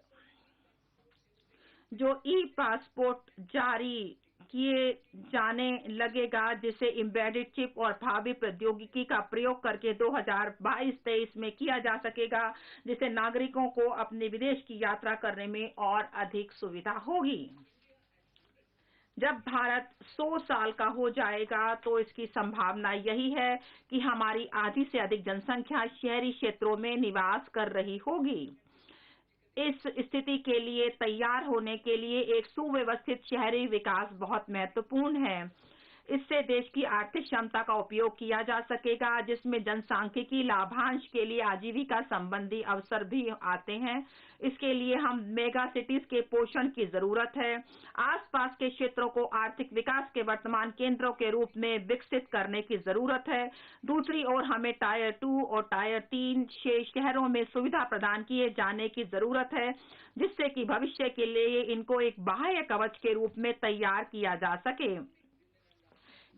जो ई पासपोर्ट जारी किए जाने लगेगा, जिसे एम्बेडेड चिप और भावी प्रौद्योगिकी का प्रयोग करके 2022-23 में किया जा सकेगा, जिससे नागरिकों को अपने विदेश की यात्रा करने में और अधिक सुविधा होगी। जब भारत 100 साल का हो जाएगा तो इसकी संभावना यही है कि हमारी आधी से अधिक जनसंख्या शहरी क्षेत्रों में निवास कर रही होगी। इस स्थिति के लिए तैयार होने के लिए एक सुव्यवस्थित शहरी विकास बहुत महत्वपूर्ण है। इससे देश की आर्थिक क्षमता का उपयोग किया जा सकेगा, जिसमें जनसांख्यिकी लाभांश के लिए आजीविका संबंधी अवसर भी आते हैं। इसके लिए हम मेगा सिटीज के पोषण की जरूरत है। आसपास के क्षेत्रों को आर्थिक विकास के वर्तमान केंद्रों के रूप में विकसित करने की जरूरत है। दूसरी ओर हमें टायर 2 और टायर 3 शहरों में सुविधा प्रदान किए जाने की जरूरत है, जिससे कि भविष्य के लिए इनको एक बाह्य कवच के रूप में तैयार किया जा सके।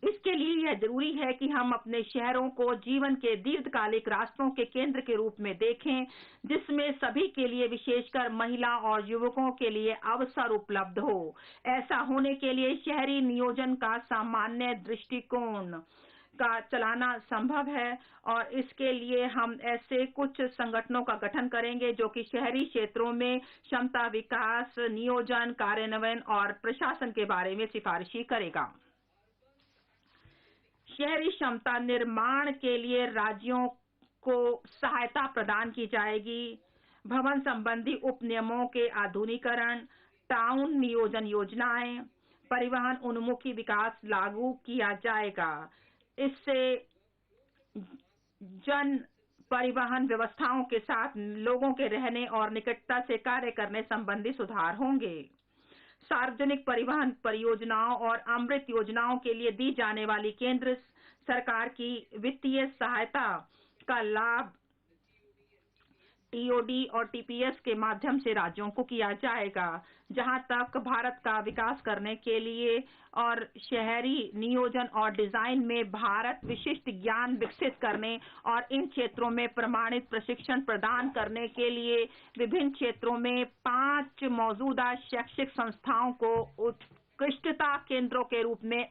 इसके लिए यह जरूरी है कि हम अपने शहरों को जीवन के दीर्घकालिक रास्तों के केंद्र के रूप में देखें, जिसमें सभी के लिए, विशेषकर महिला और युवकों के लिए अवसर उपलब्ध हो। ऐसा होने के लिए शहरी नियोजन का सामान्य दृष्टिकोण का चलाना संभव है और इसके लिए हम ऐसे कुछ संगठनों का गठन करेंगे जो कि शहरी क्षेत्रों में क्षमता विकास, नियोजन, कार्यान्वयन और प्रशासन के बारे में सिफारिशी करेगा। शहरी क्षमता निर्माण के लिए राज्यों को सहायता प्रदान की जाएगी। भवन संबंधी उपनियमों के आधुनिकीकरण, टाउन नियोजन योजनाएं, परिवहन उन्मुखी विकास लागू किया जाएगा। इससे जन परिवहन व्यवस्थाओं के साथ लोगों के रहने और निकटता से कार्य करने संबंधी सुधार होंगे। सार्वजनिक परिवहन परियोजनाओं और अमृत योजनाओं के लिए दी जाने वाली केंद्र सरकार की वित्तीय सहायता का लाभ टीओडी और टीपीएस के माध्यम से राज्यों को किया जाएगा। जहां तक भारत का विकास करने के लिए और शहरी नियोजन और डिजाइन में भारत विशिष्ट ज्ञान विकसित करने और इन क्षेत्रों में प्रमाणित प्रशिक्षण प्रदान करने के लिए विभिन्न क्षेत्रों में 5 मौजूदा शैक्षिक संस्थाओं को उत्कृष्टता केंद्रों के रूप में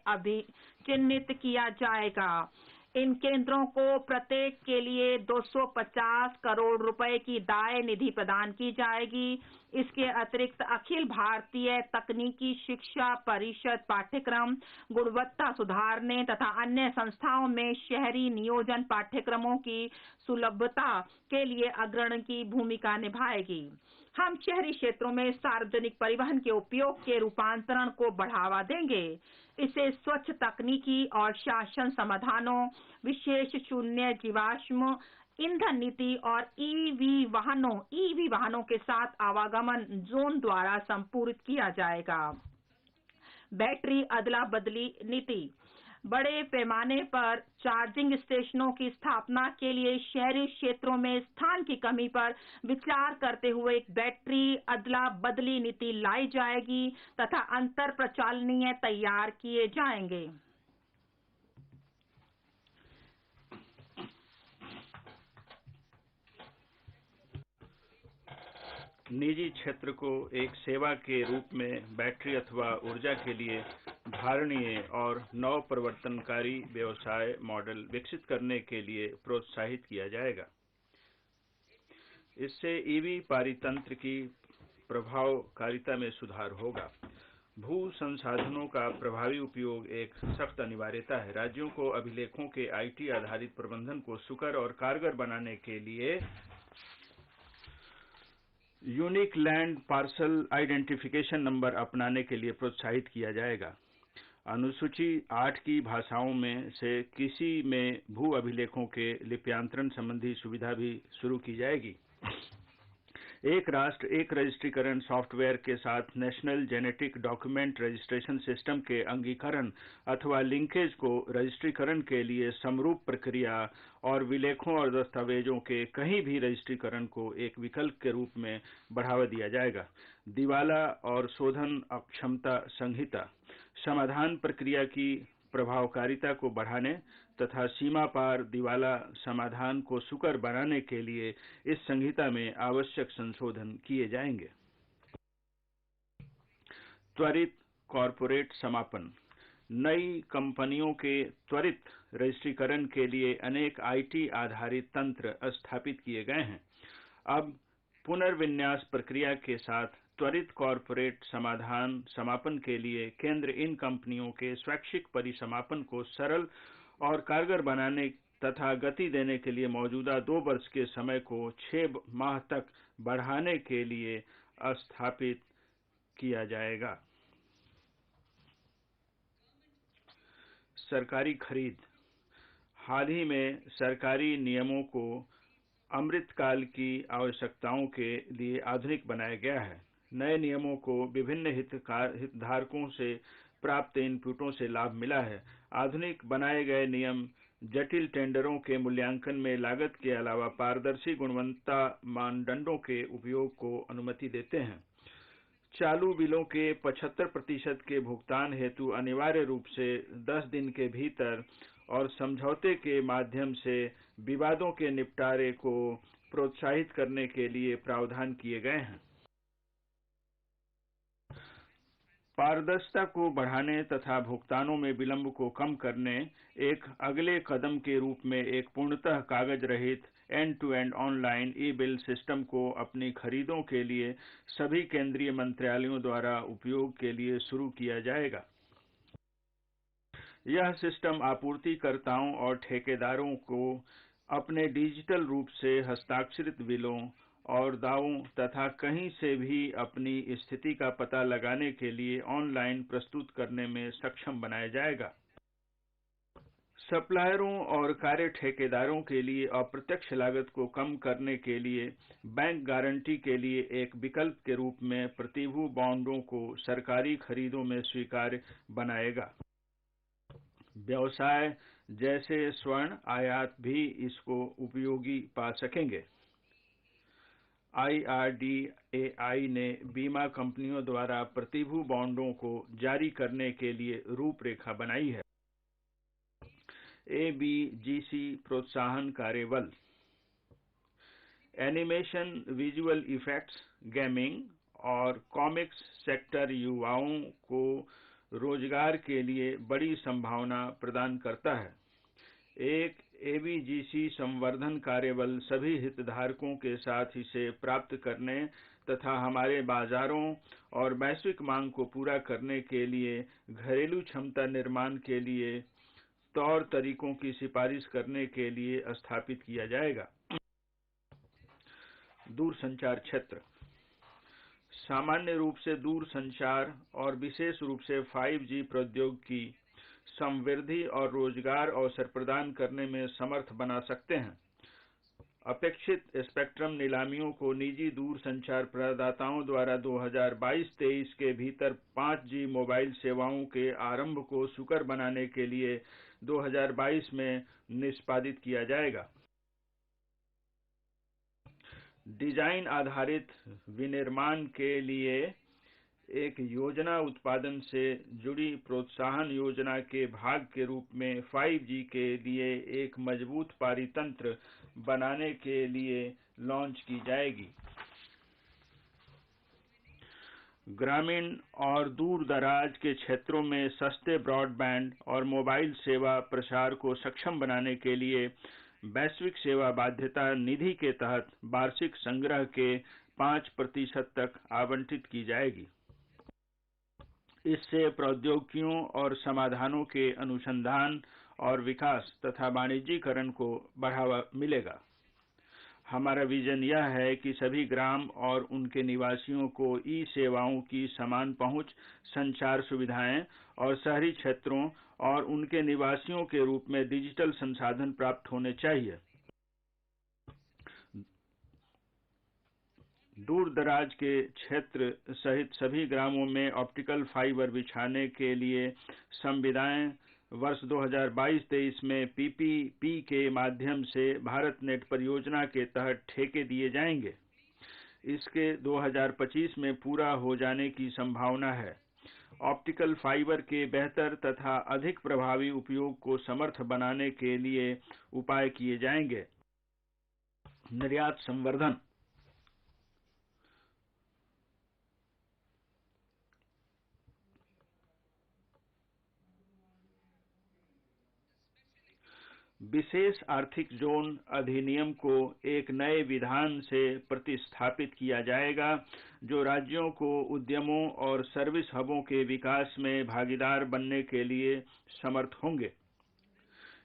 चिन्हित किया जाएगा। इन केंद्रों को प्रत्येक के लिए 250 करोड़ रुपए की दाय निधि प्रदान की जाएगी। इसके अतिरिक्त अखिल भारतीय तकनीकी शिक्षा परिषद पाठ्यक्रम गुणवत्ता सुधारने तथा अन्य संस्थाओं में शहरी नियोजन पाठ्यक्रमों की सुलभता के लिए अग्रणी की भूमिका निभाएगी। हम शहरी क्षेत्रों में सार्वजनिक परिवहन के उपयोग के रूपांतरण को बढ़ावा देंगे। इसे स्वच्छ तकनीकी और शासन समाधानों, विशेष शून्य जीवाश्म ईंधन नीति और ईवी वाहनों के साथ आवागमन जोन द्वारा संपूर्णित किया जाएगा। बैटरी अदला बदली नीति, बड़े पैमाने पर चार्जिंग स्टेशनों की स्थापना के लिए शहरी क्षेत्रों में स्थान की कमी पर विचार करते हुए एक बैटरी अदला बदली नीति लाई जाएगी तथा अंतर प्रचालनीय तैयार किए जाएंगे। निजी क्षेत्र को एक सेवा के रूप में बैटरी अथवा ऊर्जा के लिए धारणीय और नवप्रवर्तनकारी व्यवसाय मॉडल विकसित करने के लिए प्रोत्साहित किया जाएगा। इससे ईवी पारितंत्र की प्रभावकारिता में सुधार होगा। भू संसाधनों का प्रभावी उपयोग एक सख्त अनिवार्यता है। राज्यों को अभिलेखों के आईटी आधारित प्रबंधन को सुकर और कारगर बनाने के लिए unique land parcel identification number अपनाने के लिए प्रोत्साहित किया जाएगा। अनुसूची 8 की भाषाओं में से किसी में भू अभिलेखों के लिप्यांतरण संबंधी सुविधा भी शुरू की जाएगी। एक राष्ट्र एक रजिस्ट्रीकरण सॉफ्टवेयर के साथ national genetic document registration system के अंगीकरण अथवा लिंकेज को रजिस्ट्रीकरण के लिए समरूप प्रक्रिया और विलेखों और दस्तावेजों के कहीं भी रजिस्ट्रीकरण को एक विकल्प के रूप में बढ़ावा दिया जाएगा। दिवाला और शोधन अक्षमता संहिता समाधान प्रक्रिया की प्रभावकारिता को बढ़ाने तथा सीमा पार दिवाला समाधान को सुकर बनाने के लिए इस संहिता में आवश्यक संशोधन किए जाएंगे। त्वरित कॉर्पोरेट समापन। नई कंपनियों के त्वरित रजिस्ट्रीकरण के लिए अनेक आईटी आधारित तंत्र स्थापित किए गए हैं। अब पुनर्विन्यास प्रक्रिया के साथ त्वरित कॉर्पोरेट समाधान समापन के लिए केंद्र इन कंपनियों के स्वैच्छिक परिसमापन को सरल और कारगर बनाने तथा गति देने के लिए मौजूदा 2 वर्ष के समय को 6 माह तक बढ़ाने के लिए स्थापित किया जाएगा। सरकारी खरीद। हाल ही में सरकारी नियमों को अमृतकाल की आवश्यकताओं के लिए आधुनिक बनाया गया है। नए नियमों को विभिन्न हितधारकों से प्राप्त इनपुटों से लाभ मिला है। आधुनिक बनाए गए नियम जटिल टेंडरों के मूल्यांकन में लागत के अलावा पारदर्शी गुणवत्ता मानदंडों के उपयोग को अनुमति देते हैं। चालू बिलों के 75% के भुगतान हेतु अनिवार्य रूप से 10 दिन के भीतर और समझौते के माध्यम से विवादों के निपटारे को प्रोत्साहित करने के लिए प्रावधान किए गए हैं। पारदर्शिता को बढ़ाने तथा भुगतानों में विलंब को कम करने एक अगले कदम के रूप में एक पूर्णतः कागज रहित एंड-टू-एंड ऑनलाइन ई-बिल सिस्टम को अपनी खरीदों के लिए सभी केंद्रीय मंत्रालयों द्वारा उपयोग के लिए शुरू किया जाएगा। यह सिस्टम आपूर्तिकर्ताओं और ठेकेदारों को अपने डिजिटल रूप से हस्ताक्षरित बिलों और दावों तथा कहीं से भी अपनी स्थिति का पता लगाने के लिए ऑनलाइन प्रस्तुत करने में सक्षम बनाया जाएगा। सप्लायरों और कार्य ठेकेदारों के लिए अप्रत्यक्ष लागत को कम करने के लिए बैंक गारंटी के लिए एक विकल्प के रूप में प्रतिभू बॉन्डों को सरकारी खरीदों में स्वीकार्य बनाएगा। व्यवसाय जैसे स्वर्ण आयात भी इसको उपयोगी पा सकेंगे। IRDAI ने बीमा कंपनियों द्वारा प्रतिभू बॉन्डों को जारी करने के लिए रूपरेखा बनाई है। ABGC प्रोत्साहन कार्यबल। एनिमेशन, विजुअल इफेक्ट्स, गेमिंग और कॉमिक्स सेक्टर युवाओं को रोजगार के लिए बड़ी संभावना प्रदान करता है। एक ABGC संवर्धन कार्यबल सभी हितधारकों के साथ इसे प्राप्त करने तथा हमारे बाजारों और वैश्विक मांग को पूरा करने के लिए घरेलू क्षमता निर्माण के लिए तौर तरीकों की सिफारिश करने के लिए स्थापित किया जाएगा। दूरसंचार क्षेत्र। सामान्य रूप से दूरसंचार और विशेष रूप से 5G प्रौद्योगिकी समृद्धि और रोजगार अवसर प्रदान करने में समर्थ बना सकते हैं। अपेक्षित स्पेक्ट्रम नीलामियों को निजी दूरसंचार प्रदाताओं द्वारा 2022-23 के भीतर 5G मोबाइल सेवाओं के आरंभ को सुकर बनाने के लिए 2022 में निष्पादित किया जाएगा। डिजाइन आधारित विनिर्माण के लिए एक योजना उत्पादन से जुड़ी प्रोत्साहन योजना के भाग के रूप में 5G के लिए एक मजबूत पारितंत्र बनाने के लिए लॉन्च की जाएगी। ग्रामीण और दूर दराज के क्षेत्रों में सस्ते ब्रॉडबैंड और मोबाइल सेवा प्रसार को सक्षम बनाने के लिए वैश्विक सेवा बाध्यता निधि के तहत वार्षिक संग्रह के 5% तक आवंटित की जाएगी। इससे प्रौद्योगिकियों और समाधानों के अनुसंधान और विकास तथा वाणिज्यीकरण को बढ़ावा मिलेगा। हमारा विजन यह है कि सभी ग्राम और उनके निवासियों को ई सेवाओं की समान पहुंच, संचार सुविधाएं और शहरी क्षेत्रों और उनके निवासियों के रूप में डिजिटल संसाधन प्राप्त होने चाहिए। दूर दराज के क्षेत्र सहित सभी ग्रामों में ऑप्टिकल फाइबर बिछाने के लिए संविदाएं वर्ष 2022-23 में पीपीपी के माध्यम से भारत नेट परियोजना के तहत ठेके दिए जाएंगे। इसके 2025 में पूरा हो जाने की संभावना है। ऑप्टिकल फाइबर के बेहतर तथा अधिक प्रभावी उपयोग को समर्थ बनाने के लिए उपाय किए जाएंगे। निर्यात संवर्धन। विशेष आर्थिक जोन अधिनियम को एक नए विधान से प्रतिस्थापित किया जाएगा, जो राज्यों को उद्यमों और सर्विस हबों के विकास में भागीदार बनने के लिए समर्थ होंगे।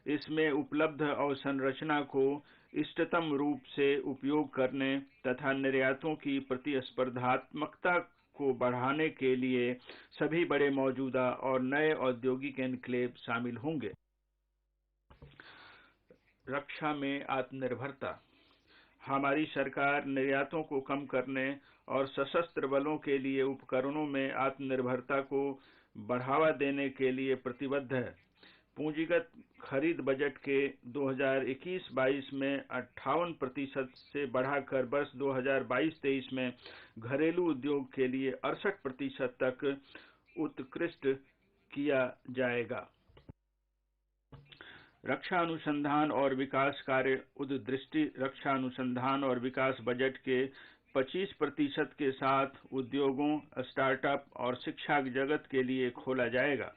इसमें उपलब्ध अवसंरचना को इष्टतम रूप से उपयोग करने तथा निर्यातों की प्रतिस्पर्धात्मकता को बढ़ाने के लिए सभी बड़े मौजूदा और नए औद्योगिक एन्क्लेव शामिल होंगे। रक्षा में आत्मनिर्भरता। हमारी सरकार निर्यातों को कम करने और सशस्त्र बलों के लिए उपकरणों में आत्मनिर्भरता को बढ़ावा देने के लिए प्रतिबद्ध है। पूंजीगत खरीद बजट के 2021-22 में 58% से बढ़ाकर वर्ष 2022-23 में घरेलू उद्योग के लिए 68% तक उत्कृष्ट किया जाएगा। रक्षा अनुसंधान और विकास कार्य उद्दृष्टि रक्षा अनुसंधान और विकास बजट के 25% के साथ उद्योगों, स्टार्टअप और शिक्षा जगत के लिए खोला जाएगा।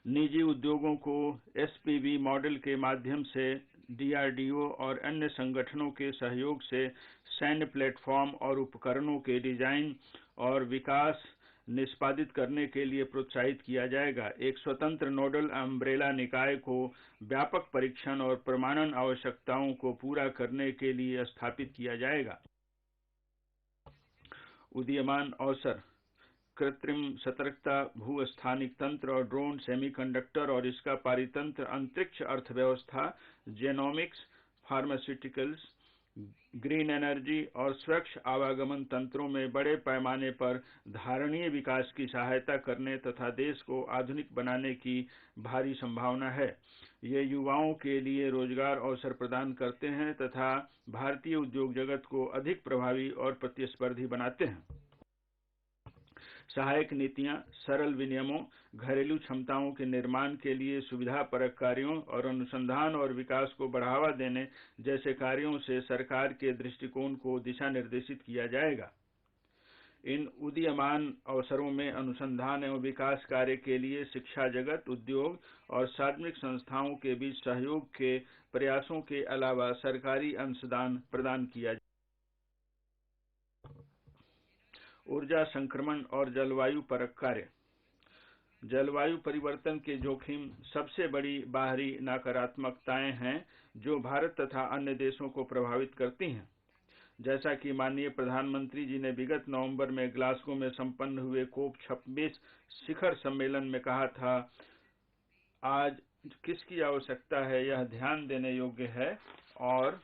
निजी उद्योगों को एसपीवी मॉडल के माध्यम से डीआरडीओ और अन्य संगठनों के सहयोग से सैन्य प्लेटफॉर्म और उपकरणों के डिजाइन और विकास निष्पादित करने के लिए प्रोत्साहित किया जाएगा। एक स्वतंत्र नोडल अम्ब्रेला निकाय को व्यापक परीक्षण और प्रमाणन आवश्यकताओं को पूरा करने के लिए स्थापित किया जाएगा। उदीयमान अवसर, कृत्रिम सतर्कता, भू-स्थानिक तंत्र और ड्रोन, सेमीकंडक्टर और इसका पारितंत्र, अंतरिक्ष अर्थव्यवस्था, जेनोमिक्स, फार्मास्यूटिकल्स, ग्रीन एनर्जी और स्वच्छ आवागमन तंत्रों में बड़े पैमाने पर धारणीय विकास की सहायता करने तथा देश को आधुनिक बनाने की भारी संभावना है। ये युवाओं के लिए रोजगार अवसर प्रदान करते हैं तथा भारतीय उद्योग जगत को अधिक प्रभावी और प्रतिस्पर्धी बनाते हैं। सहायक नीतियां, सरल विनियमों, घरेलू क्षमताओं के निर्माण के लिए सुविधापरक कार्यों और अनुसंधान और विकास को बढ़ावा देने जैसे कार्यों से सरकार के दृष्टिकोण को दिशा निर्देशित किया जाएगा। इन उदीयमान अवसरों में अनुसंधान एवं विकास कार्य के लिए शिक्षा जगत, उद्योग और सार्वजनिक संस्थाओं के बीच सहयोग के प्रयासों के अलावा सरकारी अंशदान प्रदान किया जाएगा। ऊर्जा संक्रमण और जलवायु परक कार्य। जलवायु परिवर्तन के जोखिम सबसे बड़ी बाहरी नकारात्मकताएं हैं जो भारत तथा अन्य देशों को प्रभावित करती हैं। जैसा कि माननीय प्रधानमंत्री जी ने विगत नवंबर में ग्लासगो में संपन्न हुए COP26 शिखर सम्मेलन में कहा था, आज किसकी आवश्यकता है यह ध्यान देने योग्य है और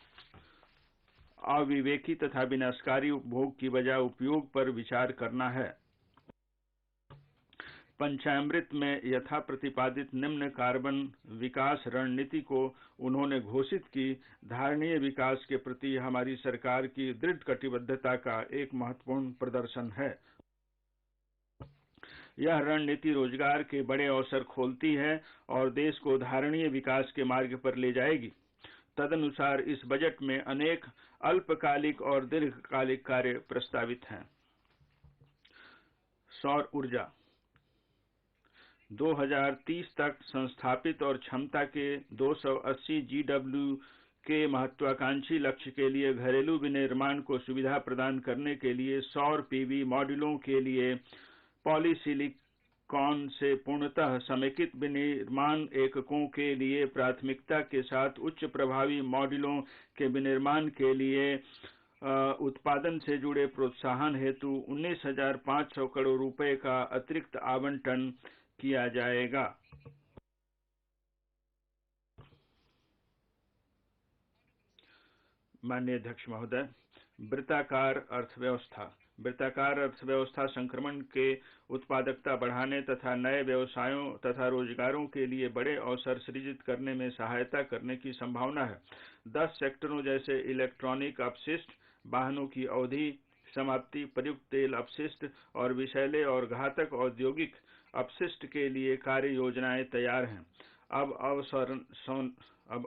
अविवेकी तथा विनाशकारी उपभोग की बजाय उपयोग पर विचार करना है। पंचामृत में यथा प्रतिपादित निम्न कार्बन विकास रणनीति को उन्होंने घोषित की धारणीय विकास के प्रति हमारी सरकार की दृढ़ कटिबद्धता का एक महत्वपूर्ण प्रदर्शन है। यह रणनीति रोजगार के बड़े अवसर खोलती है और देश को धारणीय विकास के मार्ग पर ले जाएगी। तदनुसार इस बजट में अनेक अल्पकालिक और दीर्घकालिक कार्य प्रस्तावित हैं। सौर ऊर्जा 2030 तक संस्थापित और क्षमता के 280 GW के महत्वाकांक्षी लक्ष्य के लिए घरेलू विनिर्माण को सुविधा प्रदान करने के लिए सौर पीवी मॉड्यूलों के लिए पॉलीसिलिकॉन से पूर्णतः समेकित विनिर्माण एककों के लिए प्राथमिकता के साथ उच्च प्रभावी मॉड्यूलों के विनिर्माण के लिए उत्पादन से जुड़े प्रोत्साहन हेतु 19,500 करोड़ रुपए का अतिरिक्त आवंटन किया जाएगा। माननीय अध्यक्ष महोदय, वृत्ताकार अर्थव्यवस्था संक्रमण के उत्पादकता बढ़ाने तथा नए व्यवसायों तथा रोजगारों के लिए बड़े अवसर सृजित करने में सहायता करने की संभावना है। 10 सेक्टरों जैसे इलेक्ट्रॉनिक अपशिष्ट, वाहनों की अवधि समाप्ति, प्रयुक्त तेल अपशिष्ट और विषैले और घातक औद्योगिक अपशिष्ट के लिए कार्य योजनाएं तैयार हैं। अब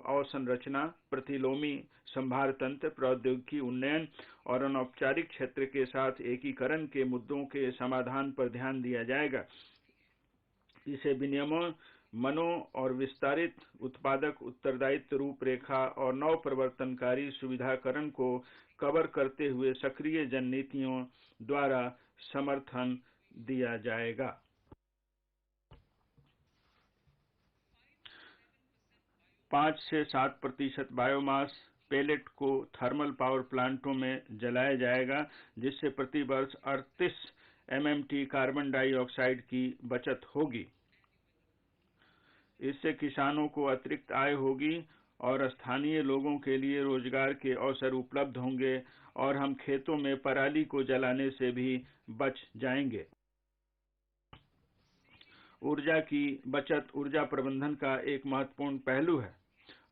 अवसंरचना, प्रतिलोमी संभार तंत्र, प्रौद्योगिकी उन्नयन और अनौपचारिक क्षेत्र के साथ एकीकरण के मुद्दों के समाधान पर ध्यान दिया जाएगा। इसे विनियमन, मनो और विस्तारित उत्पादक उत्तरदायित्व रूपरेखा और नव प्रवर्तनकारी सुविधाकरण को कवर करते हुए सक्रिय जननीतियों द्वारा समर्थन दिया जाएगा। 5 से 7% बायोमास पेलेट को थर्मल पावर प्लांटों में जलाया जाएगा, जिससे प्रति वर्ष 38 MMT कार्बन डाइऑक्साइड की बचत होगी। इससे किसानों को अतिरिक्त आय होगी और स्थानीय लोगों के लिए रोजगार के अवसर उपलब्ध होंगे और हम खेतों में पराली को जलाने से भी बच जाएंगे। ऊर्जा की बचत ऊर्जा प्रबंधन का एक महत्वपूर्ण पहलू है,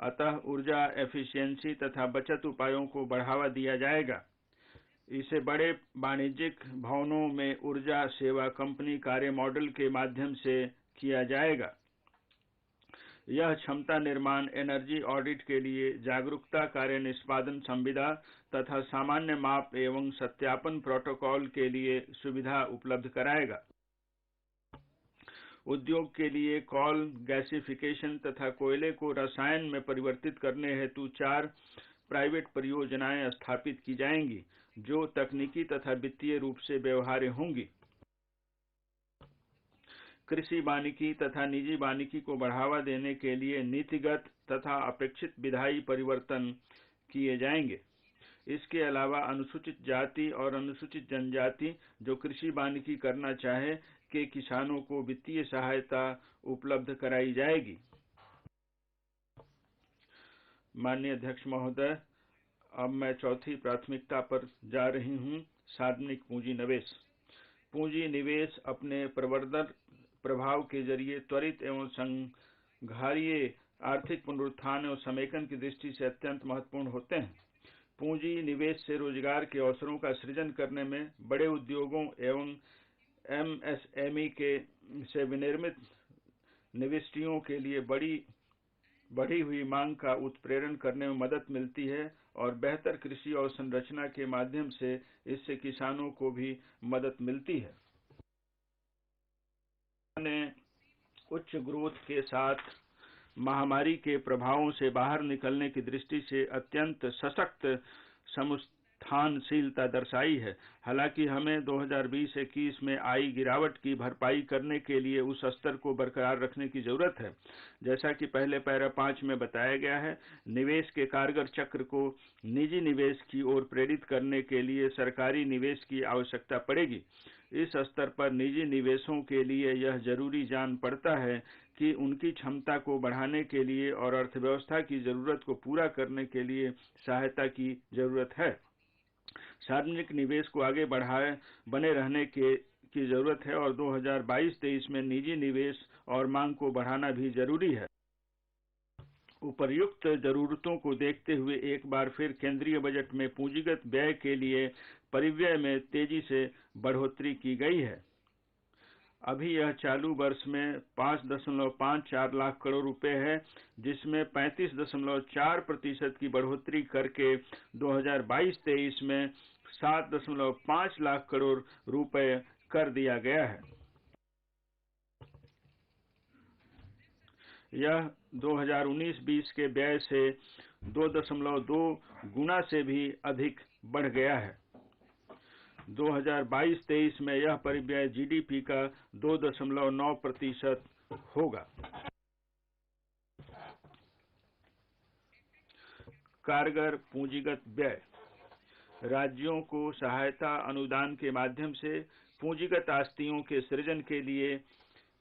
अतः ऊर्जा एफिशिएंसी तथा बचत उपायों को बढ़ावा दिया जाएगा। इसे बड़े वाणिज्यिक भवनों में ऊर्जा सेवा कंपनी कार्य मॉडल के माध्यम से किया जाएगा। यह क्षमता निर्माण, एनर्जी ऑडिट के लिए जागरूकता कार्य निष्पादन संविदा तथा सामान्य माप एवं सत्यापन प्रोटोकॉल के लिए सुविधा उपलब्ध कराएगा। उद्योग के लिए कॉल गैसिफिकेशन तथा कोयले को रसायन में परिवर्तित करने हेतु 4 प्राइवेट परियोजनाएं स्थापित की जाएंगी, जो तकनीकी तथा वित्तीय रूप से व्यवहार्य होंगी। कृषि वानिकी तथा निजी वानिकी को बढ़ावा देने के लिए नीतिगत तथा अपेक्षित विधायी परिवर्तन किए जाएंगे। इसके अलावा अनुसूचित जाति और अनुसूचित जनजाति जो कृषि वानिकी करना चाहे के किसानों को वित्तीय सहायता उपलब्ध कराई जाएगी। माननीय अध्यक्ष महोदय, अब मैं चौथी प्राथमिकता पर जा रही हूं, सार्वजनिक पूंजी निवेश। पूंजी निवेश अपने प्रवर्धक प्रभाव के जरिए त्वरित एवं संघारीय आर्थिक पुनरुत्थान और समेकन की दृष्टि से अत्यंत महत्वपूर्ण होते हैं। पूंजी निवेश से रोजगार के अवसरों का सृजन करने में बड़े उद्योगों एवं MSME से विनिर्मित निविष्टियों के लिए बढ़ी हुई मांग का उत्प्रेरण करने में मदद मिलती है और बेहतर कृषि और संरचना के माध्यम से इससे किसानों को भी मदद मिलती है। उच्च ग्रोथ के साथ महामारी के प्रभावों से बाहर निकलने की दृष्टि से अत्यंत सशक्त समुत्थानशीलता दर्शाई है। हालांकि हमें 2020-21 में आई गिरावट की भरपाई करने के लिए उस स्तर को बरकरार रखने की जरूरत है। जैसा कि पहले पैरा 5 में बताया गया है, निवेश के कारगर चक्र को निजी निवेश की ओर प्रेरित करने के लिए सरकारी निवेश की आवश्यकता पड़ेगी। इस स्तर पर निजी निवेशों के लिए यह जरूरी जान पड़ता है कि उनकी क्षमता को बढ़ाने के लिए और अर्थव्यवस्था की जरूरत को पूरा करने के लिए सहायता की जरूरत है। सार्वजनिक निवेश को आगे बने रहने की जरूरत है और 2022-23 में निजी निवेश और मांग को बढ़ाना भी जरूरी है। उपर्युक्त जरूरतों को देखते हुए एक बार फिर केंद्रीय बजट में पूंजीगत व्यय के लिए परिव्यय में तेजी से बढ़ोतरी की गई है। अभी यह चालू वर्ष में 5.54 लाख करोड़ रुपए है, जिसमें 35.4% की बढ़ोतरी करके 2022-23 में 7.5 लाख करोड़ रुपए कर दिया गया है। यह 2019-20 के व्यय से 2.2 गुना से भी अधिक बढ़ गया है। 2022-23 में यह परिव्यय जीडीपी का 2.9% होगा। कारगर पूंजीगत व्यय। राज्यों को सहायता अनुदान के माध्यम से पूंजीगत आस्तियों के सृजन के लिए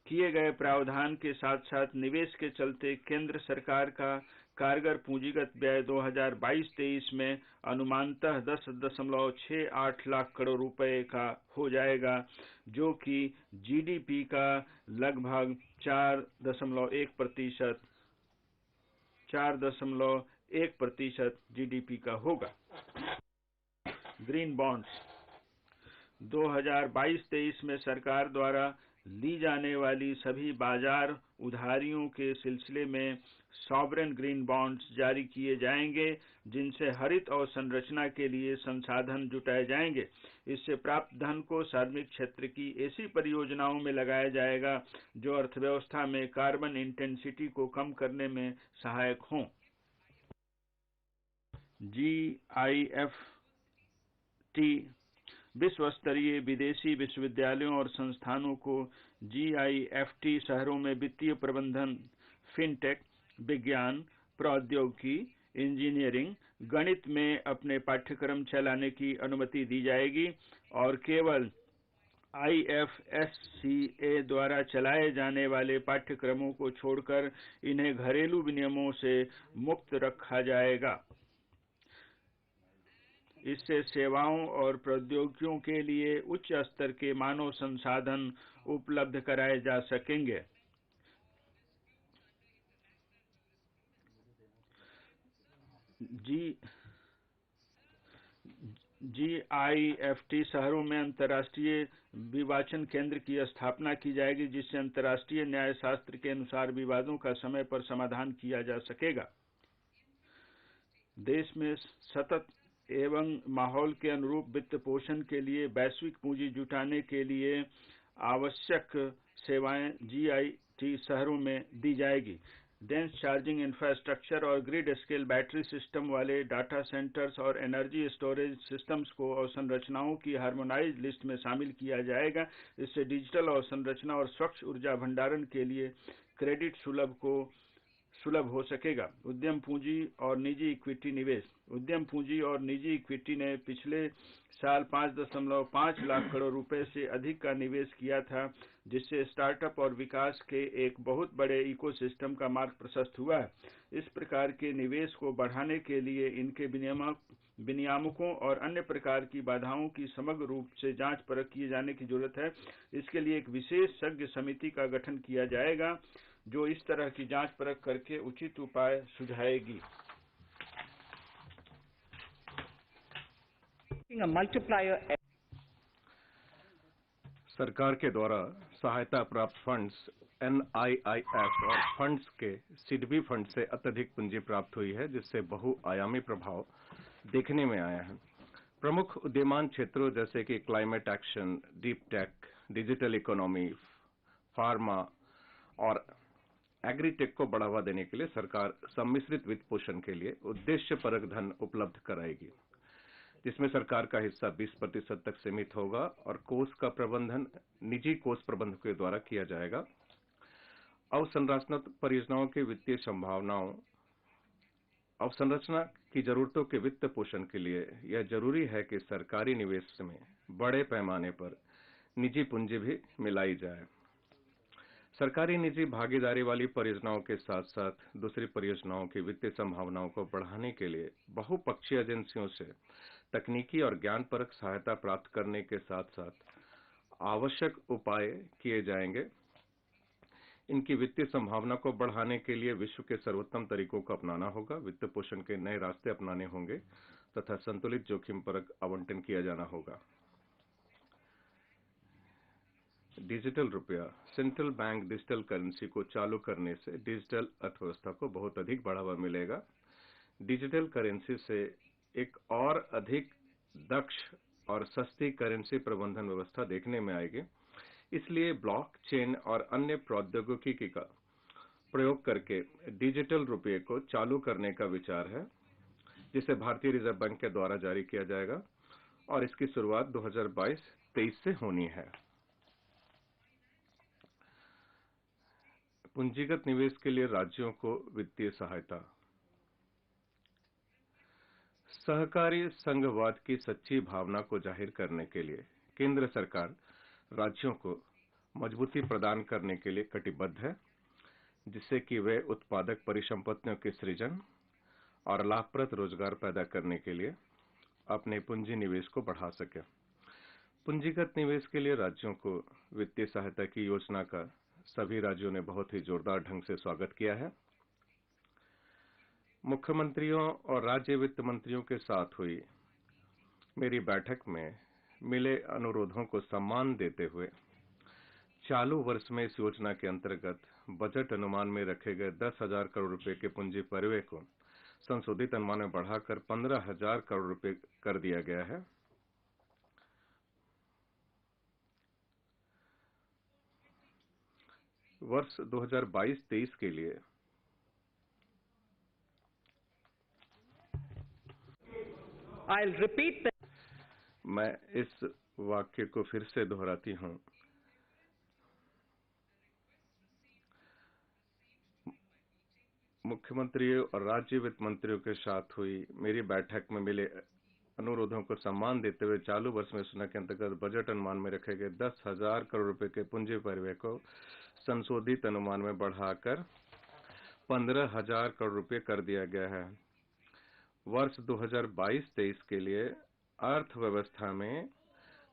किए गए प्रावधान के साथ साथ निवेश के चलते केंद्र सरकार का कारगर पूंजीगत व्यय 2022-23 में अनुमानतः 10.68 लाख करोड़ रुपए का हो जाएगा, जो कि जीडीपी का लगभग 4.1% जीडीपी का होगा। Green bonds. 2022-23 में सरकार द्वारा ली जाने वाली सभी बाजार उधारियों के सिलसिले में सॉवरेन ग्रीन बॉन्ड्स जारी किए जाएंगे, जिनसे हरित अवसंरचना के लिए संसाधन जुटाए जाएंगे। इससे प्राप्त धन को सार्वजनिक क्षेत्र की ऐसी परियोजनाओं में लगाया जाएगा जो अर्थव्यवस्था में कार्बन इंटेंसिटी को कम करने में सहायक हों। GIFT विश्व स्तरीय विदेशी विश्वविद्यालयों और संस्थानों को GIFT शहरों में वित्तीय प्रबंधन, फिनटेक, विज्ञान, प्रौद्योगिकी, इंजीनियरिंग, गणित में अपने पाठ्यक्रम चलाने की अनुमति दी जाएगी और केवल IFSCA द्वारा चलाए जाने वाले पाठ्यक्रमों को छोड़कर इन्हें घरेलू विनियमों से मुक्त रखा जाएगा। इससे सेवाओं और प्रौद्योगिकियों के लिए उच्च स्तर के मानव संसाधन उपलब्ध कराए जा सकेंगे। GIFT शहरों में अंतर्राष्ट्रीय विवाचन केंद्र की स्थापना की जाएगी, जिससे अंतर्राष्ट्रीय न्यायशास्त्र के अनुसार विवादों का समय पर समाधान किया जा सकेगा। देश में सतत एवं माहौल के अनुरूप वित्त पोषण के लिए वैश्विक पूंजी जुटाने के लिए आवश्यक सेवाएं GIT शहरों में दी जाएगी। डेंस चार्जिंग इंफ्रास्ट्रक्चर और ग्रिड स्केल बैटरी सिस्टम वाले डाटा सेंटर्स और एनर्जी स्टोरेज सिस्टम्स को अवसंरचनाओं की हार्मोनाइज्ड लिस्ट में शामिल किया जाएगा। इससे डिजिटल अवसंरचना और स्वच्छ ऊर्जा भंडारण के लिए क्रेडिट सुलभ हो सकेगा। उद्यम पूंजी और निजी इक्विटी निवेश। उद्यम पूंजी और निजी इक्विटी ने पिछले साल 5.5 लाख करोड़ रुपए से अधिक का निवेश किया था, जिससे स्टार्टअप और विकास के एक बहुत बड़े इकोसिस्टम का मार्ग प्रशस्त हुआ है। इस प्रकार के निवेश को बढ़ाने के लिए इनके विनियामकों और अन्य प्रकार की बाधाओं की समग्र रूप से जांच परख किए जाने की जरूरत है। इसके लिए एक विशेषज्ञ समिति का गठन किया जाएगा, जो इस तरह की जांच परख करके उचित उपाय सुझाएगी। सरकार के द्वारा सहायता प्राप्त फंड्स NIIF और फंड्स के सिडबी फंड से अत्यधिक पूंजी प्राप्त हुई है, जिससे बहुआयामी प्रभाव देखने में आया है। प्रमुख उद्यमान क्षेत्रों जैसे कि climate action, deep tech, digital economy, pharma और एग्रीटेक को बढ़ावा देने के लिए सरकार सम्मिश्रित वित्त पोषण के लिए उद्देश्यपरक धन उपलब्ध कराएगी, जिसमें सरकार का हिस्सा 20% तक सीमित होगा और कोष का प्रबंधन निजी कोष प्रबंधकों के द्वारा किया जाएगा। अवसंरचनात्मक परियोजनाओं की वित्तीय संभावनाओं। अवसंरचना की जरूरतों के वित्त पोषण के लिए यह जरूरी है कि सरकारी निवेश में बड़े पैमाने पर निजी पूंजी भी मिलाई जाए। सरकारी निजी भागीदारी वाली परियोजनाओं के साथ साथ दूसरी परियोजनाओं की वित्तीय संभावनाओं को बढ़ाने के लिए बहुपक्षीय एजेंसियों से तकनीकी और ज्ञानपरक सहायता प्राप्त करने के साथ साथ आवश्यक उपाय किए जाएंगे। इनकी वित्तीय संभावना को बढ़ाने के लिए विश्व के सर्वोत्तम तरीकों को अपनाना होगा, वित्त पोषण के नए रास्ते अपनाने होंगे तथा संतुलित जोखिम परक आवंटन किया जाना होगा। डिजिटल रुपया। सेंट्रल बैंक डिजिटल करेंसी को चालू करने से डिजिटल अर्थव्यवस्था को बहुत अधिक बढ़ावा मिलेगा। डिजिटल करेंसी से एक और अधिक दक्ष और सस्ती करेंसी प्रबंधन व्यवस्था देखने में आएगी। इसलिए ब्लॉकचेन और अन्य प्रौद्योगिकी का प्रयोग करके डिजिटल रुपये को चालू करने का विचार है, जिसे भारतीय रिजर्व बैंक के द्वारा जारी किया जाएगा और इसकी शुरुआत 2022-23 से होनी है। पूंजीगत निवेश के लिए राज्यों को वित्तीय सहायता। सहकारी संघवाद की सच्ची भावना को जाहिर करने के लिए केंद्र सरकार राज्यों को मजबूती प्रदान करने के लिए कटिबद्ध है, जिससे कि वे उत्पादक परिसंपत्तियों के सृजन और लाभप्रद रोजगार पैदा करने के लिए अपने पूंजी निवेश को बढ़ा सके। पूंजीगत निवेश के लिए राज्यों को वित्तीय सहायता की योजना का सभी राज्यों ने बहुत ही जोरदार ढंग से स्वागत किया है। मुख्यमंत्रियों और राज्य वित्त मंत्रियों के साथ हुई मेरी बैठक में मिले अनुरोधों को सम्मान देते हुए चालू वर्ष में इस योजना के अंतर्गत बजट अनुमान में रखे गए 10,000 करोड़ रुपए के पूंजी परिव्यय को संशोधित अनुमान में बढ़ाकर 15,000 करोड़ रुपए कर दिया गया है। वर्ष 2022-23 के लिए I'll repeat that. मैं इस वाक्य को फिर से दोहराती हूं। मुख्यमंत्रियों और राज्य वित्त मंत्रियों के साथ हुई मेरी बैठक में मिले अनुरोधों को सम्मान देते हुए चालू वर्ष में योजना के अंतर्गत बजट अनुमान में रखे गए 10,000 करोड़ रुपए के पूंजी परिव्यय को संशोधित अनुमान में बढ़ाकर 15,000 करोड़ रुपए कर दिया गया है। वर्ष 2022-23 के लिए अर्थव्यवस्था में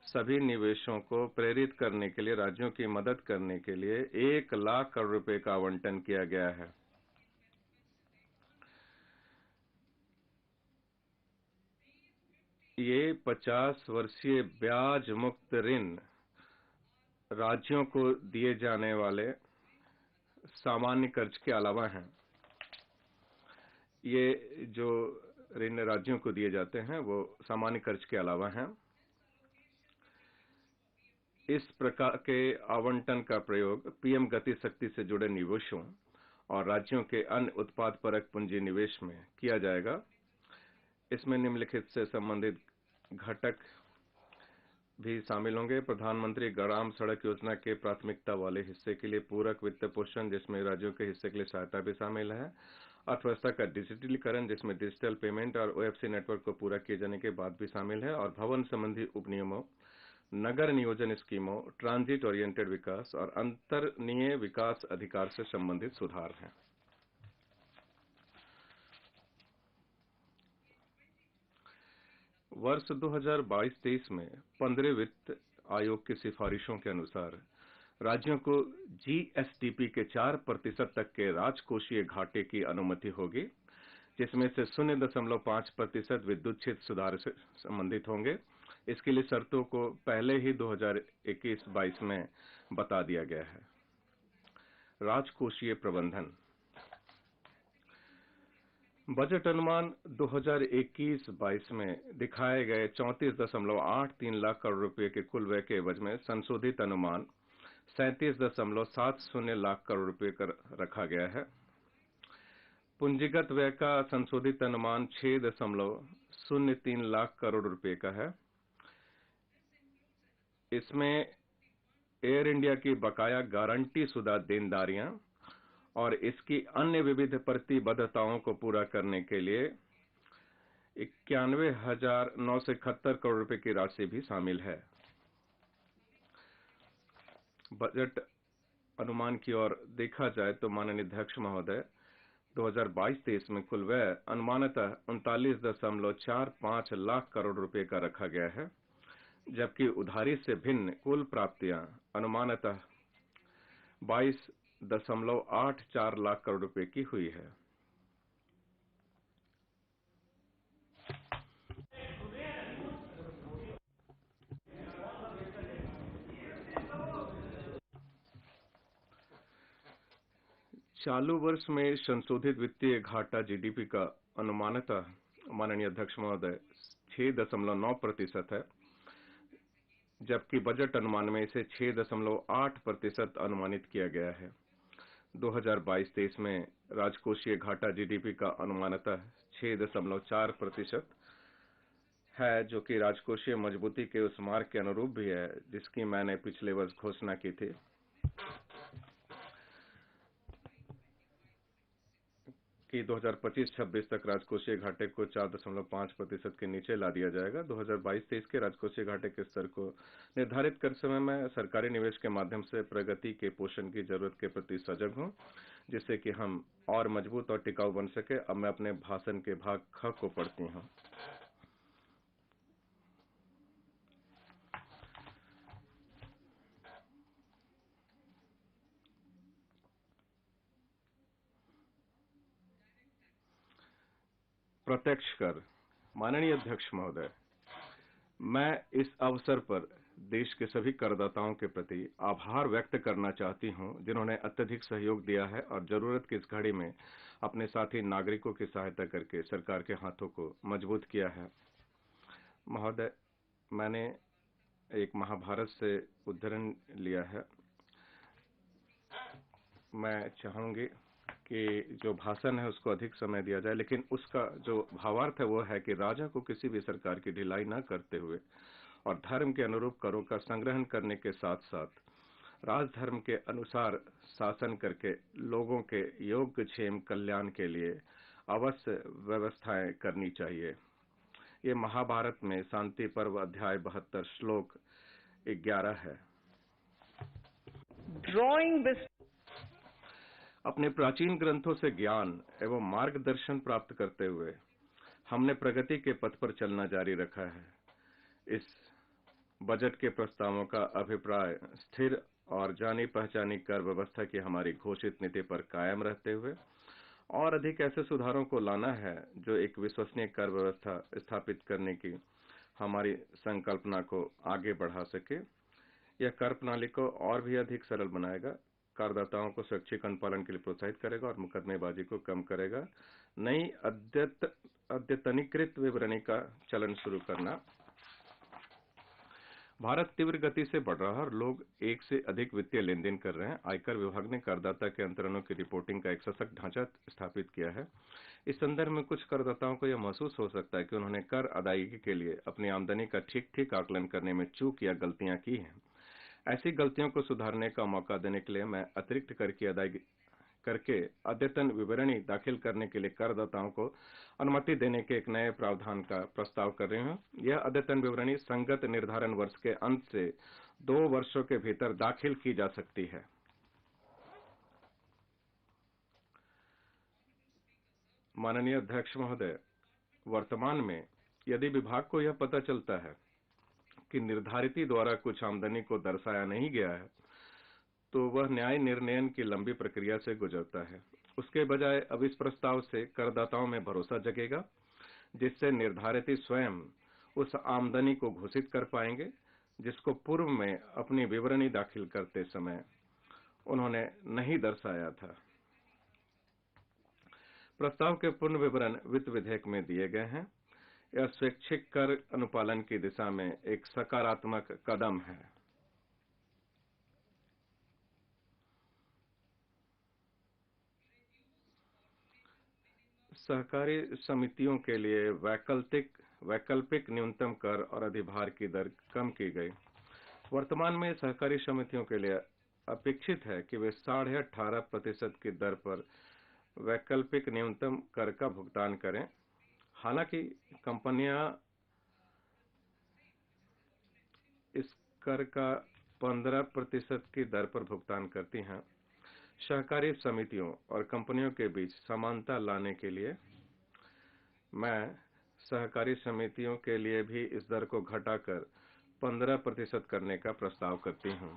सभी निवेशों को प्रेरित करने के लिए राज्यों की मदद करने के लिए 1 लाख करोड़ रुपए का आवंटन किया गया है। ये 50 वर्षीय ब्याज मुक्त ऋण राज्यों को दिए जाने वाले सामान्य कर्ज के अलावा हैं। ये जो ऋण राज्यों को दिए जाते हैं वो सामान्य कर्ज के अलावा हैं। इस प्रकार के आवंटन का प्रयोग पीएम गति शक्ति से जुड़े निवेशों और राज्यों के अन्य उत्पाद परक पूंजी निवेश में किया जाएगा। इसमें निम्नलिखित से संबंधित घटक भी शामिल होंगे। प्रधानमंत्री ग्राम सड़क योजना के प्राथमिकता वाले हिस्से के लिए पूरक वित्त पोषण, जिसमें राज्यों के हिस्से के लिए सहायता भी शामिल है। अर्थव्यवस्था का डिजिटलीकरण, जिसमें डिजिटल पेमेंट और ओएफसी नेटवर्क को पूरा किए जाने के बाद भी शामिल है। और भवन संबंधी उपनियमों, नगर नियोजन स्कीमों, ट्रांजिट ओरिएंटेड विकास और अंतरनीय विकास अधिकार से संबंधित सुधार हैं। वर्ष 2022-23 में 15 वित्त आयोग की सिफारिशों के अनुसार राज्यों को जीएसडीपी के 4% तक के राजकोषीय घाटे की अनुमति होगी, जिसमें से 0.5% विद्युत क्षेत्र सुधार से संबंधित होंगे। इसके लिए शर्तों को पहले ही 2021-22 में बता दिया गया है। राजकोषीय प्रबंधन। बजट अनुमान 2021-22 में दिखाए गए 34.83 लाख करोड़ रुपए के कुल व्यय के एवज में संशोधित अनुमान 37.70 लाख करोड़ रुपए कर रखा गया है। पूंजीगत व्यय का संशोधित अनुमान 6.03 लाख करोड़ रुपए का है। इसमें एयर इंडिया की बकाया गारंटी शुदा देनदारियां और इसकी अन्य विविध प्रतिबद्धताओं को पूरा करने के लिए 91,971 करोड़ रुपए की राशि भी शामिल है। बजट अनुमान की ओर देखा जाए तो माननीय अध्यक्ष महोदय 2022-23 में कुल व्यय अनुमानतः 39.45 लाख करोड़ रुपए का रखा गया है, जबकि उधारी से भिन्न कुल प्राप्तियां अनुमानतः 22.84 लाख करोड़ रुपए की हुई है। चालू वर्ष में संशोधित वित्तीय घाटा जीडीपी का अनुमानतः माननीय अध्यक्ष महोदय 6.9% है, जबकि बजट अनुमान में इसे 6.8% अनुमानित किया गया है। 2022-23 में राजकोषीय घाटा जीडीपी का अनुमानतः 6.4% है, जो कि राजकोषीय मजबूती के उस मार्ग के अनुरूप भी है जिसकी मैंने पिछले वर्ष घोषणा की थी कि 2025-26 तक राजकोषीय घाटे को 4.5% के नीचे ला दिया जाएगा। 2022-23 के राजकोषीय घाटे के स्तर को निर्धारित करते समय मैं सरकारी निवेश के माध्यम से प्रगति के पोषण की जरूरत के प्रति सजग हूं, जिससे कि हम और मजबूत और टिकाऊ बन सके। अब मैं अपने भाषण के भाग ख को पढ़ती हूं। प्रत्यक्ष कर। माननीय अध्यक्ष महोदय, मैं इस अवसर पर देश के सभी करदाताओं के प्रति आभार व्यक्त करना चाहती हूं, जिन्होंने अत्यधिक सहयोग दिया है और जरूरत की इस घड़ी में अपने साथी नागरिकों की सहायता करके सरकार के हाथों को मजबूत किया है। महोदय, मैंने एक महाभारत से उद्धरण लिया है। मैं चाहूंगी कि जो भाषण है उसको अधिक समय दिया जाए, लेकिन उसका जो भावार्थ है वो है कि राजा को किसी भी प्रकार की ढिलाई न करते हुए और धर्म के अनुरूप करों का संग्रहण करने के साथ साथ राजधर्म के अनुसार शासन करके लोगों के योगक्षेम कल्याण के लिए अवश्य व्यवस्थाएं करनी चाहिए। ये महाभारत में शांति पर्व अध्याय 72 श्लोक 11 है। Drawing this अपने प्राचीन ग्रंथों से ज्ञान एवं मार्गदर्शन प्राप्त करते हुए हमने प्रगति के पथ पर चलना जारी रखा है। इस बजट के प्रस्तावों का अभिप्राय स्थिर और जानी पहचानी कर व्यवस्था की हमारी घोषित नीति पर कायम रहते हुए और अधिक ऐसे सुधारों को लाना है जो एक विश्वसनीय कर व्यवस्था स्थापित करने की हमारी संकल्पना को आगे बढ़ा सके। यह कर प्रणाली को और भी अधिक सरल बनाएगा, करदाताओं को स्वैच्छिक अनुपालन के लिए प्रोत्साहित करेगा और मुकदमेबाजी को कम करेगा। नई अद्यतनीकृत विवरणी का चलन शुरू करना। भारत तीव्र गति से बढ़ रहा है और लोग एक से अधिक वित्तीय लेन देन कर रहे हैं। आयकर विभाग ने करदाता के अंतरणों की रिपोर्टिंग का एक सशक्त ढांचा स्थापित किया है। इस संदर्भ में कुछ करदाताओं को यह महसूस हो सकता है कि उन्होंने कर अदायगी के लिए अपनी आमदनी का ठीक आकलन करने में चूक या गलतियां की हैं। ऐसी गलतियों को सुधारने का मौका देने के लिए मैं अतिरिक्त कर की अदायगी करके अद्यतन विवरणी दाखिल करने के लिए करदाताओं को अनुमति देने के एक नए प्रावधान का प्रस्ताव कर रही हूं। यह अद्यतन विवरणी संगत निर्धारण वर्ष के अंत से 2 वर्षों के भीतर दाखिल की जा सकती है। माननीय अध्यक्ष महोदय, वर्तमान में यदि विभाग को यह पता चलता है कि निर्धारिती द्वारा कुछ आमदनी को दर्शाया नहीं गया है, तो वह न्याय निर्णयन की लंबी प्रक्रिया से गुजरता है। उसके बजाय अब इस प्रस्ताव से करदाताओं में भरोसा जगेगा, जिससे निर्धारिती स्वयं उस आमदनी को घोषित कर पाएंगे जिसको पूर्व में अपनी विवरणी दाखिल करते समय उन्होंने नहीं दर्शाया था। प्रस्ताव के पूर्ण विवरण वित्त विधेयक में दिए गए हैं। यह स्वैच्छिक कर अनुपालन की दिशा में एक सकारात्मक कदम है। सहकारी समितियों के लिए वैकल्पिक न्यूनतम कर और अधिभार की दर कम की गई। वर्तमान में सहकारी समितियों के लिए अपेक्षित है कि वे 18.5% की दर पर वैकल्पिक न्यूनतम कर का भुगतान करें। हालांकि कंपनियां इस कर का 15% की दर पर भुगतान करती हैं। सहकारी समितियों और कंपनियों के बीच समानता लाने के लिए मैं सहकारी समितियों के लिए भी इस दर को घटाकर 15% करने का प्रस्ताव करती हूं।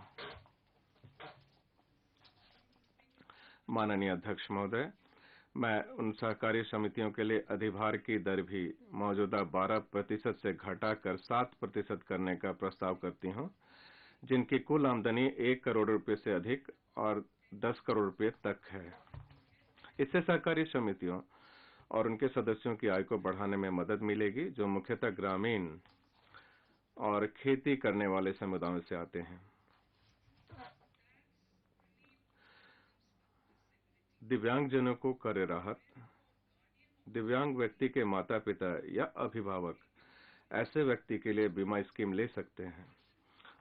माननीय अध्यक्ष महोदय, मैं उन सहकारी समितियों के लिए अधिभार की दर भी मौजूदा 12% से घटाकर 7% करने का प्रस्ताव करती हूं, जिनकी कुल आमदनी 1 करोड़ रुपए से अधिक और 10 करोड़ रुपए तक है। इससे सहकारी समितियों और उनके सदस्यों की आय को बढ़ाने में मदद मिलेगी, जो मुख्यतः ग्रामीण और खेती करने वाले समुदायों से आते हैं। दिव्यांगजनों को कर राहत। दिव्यांग व्यक्ति के माता पिता या अभिभावक ऐसे व्यक्ति के लिए बीमा स्कीम ले सकते हैं।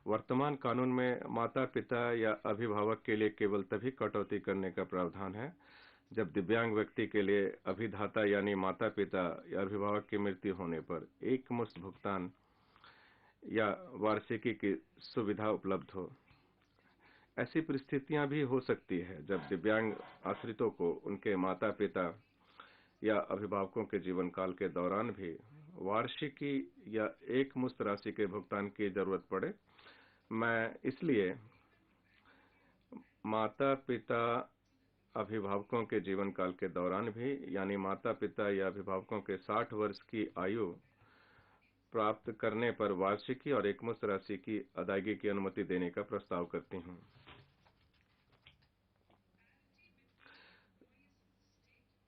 वर्तमान कानून में माता पिता या अभिभावक के लिए केवल तभी कटौती करने का प्रावधान है जब दिव्यांग व्यक्ति के लिए अभिदाता यानी माता पिता या अभिभावक की मृत्यु होने पर एकमुश्त भुगतान या वार्षिकी की सुविधा उपलब्ध हो। ऐसी परिस्थितियां भी हो सकती है जब दिव्यांग आश्रितों को उनके माता पिता या अभिभावकों के जीवन काल के दौरान भी वार्षिकी या एकमुश्त राशि के भुगतान की जरूरत पड़े। मैं इसलिए माता पिता अभिभावकों के जीवन काल के दौरान भी यानी माता पिता या अभिभावकों के 60 वर्ष की आयु प्राप्त करने पर वार्षिकी और एकमुश्त राशि की अदायगी की अनुमति देने का प्रस्ताव करती हूं।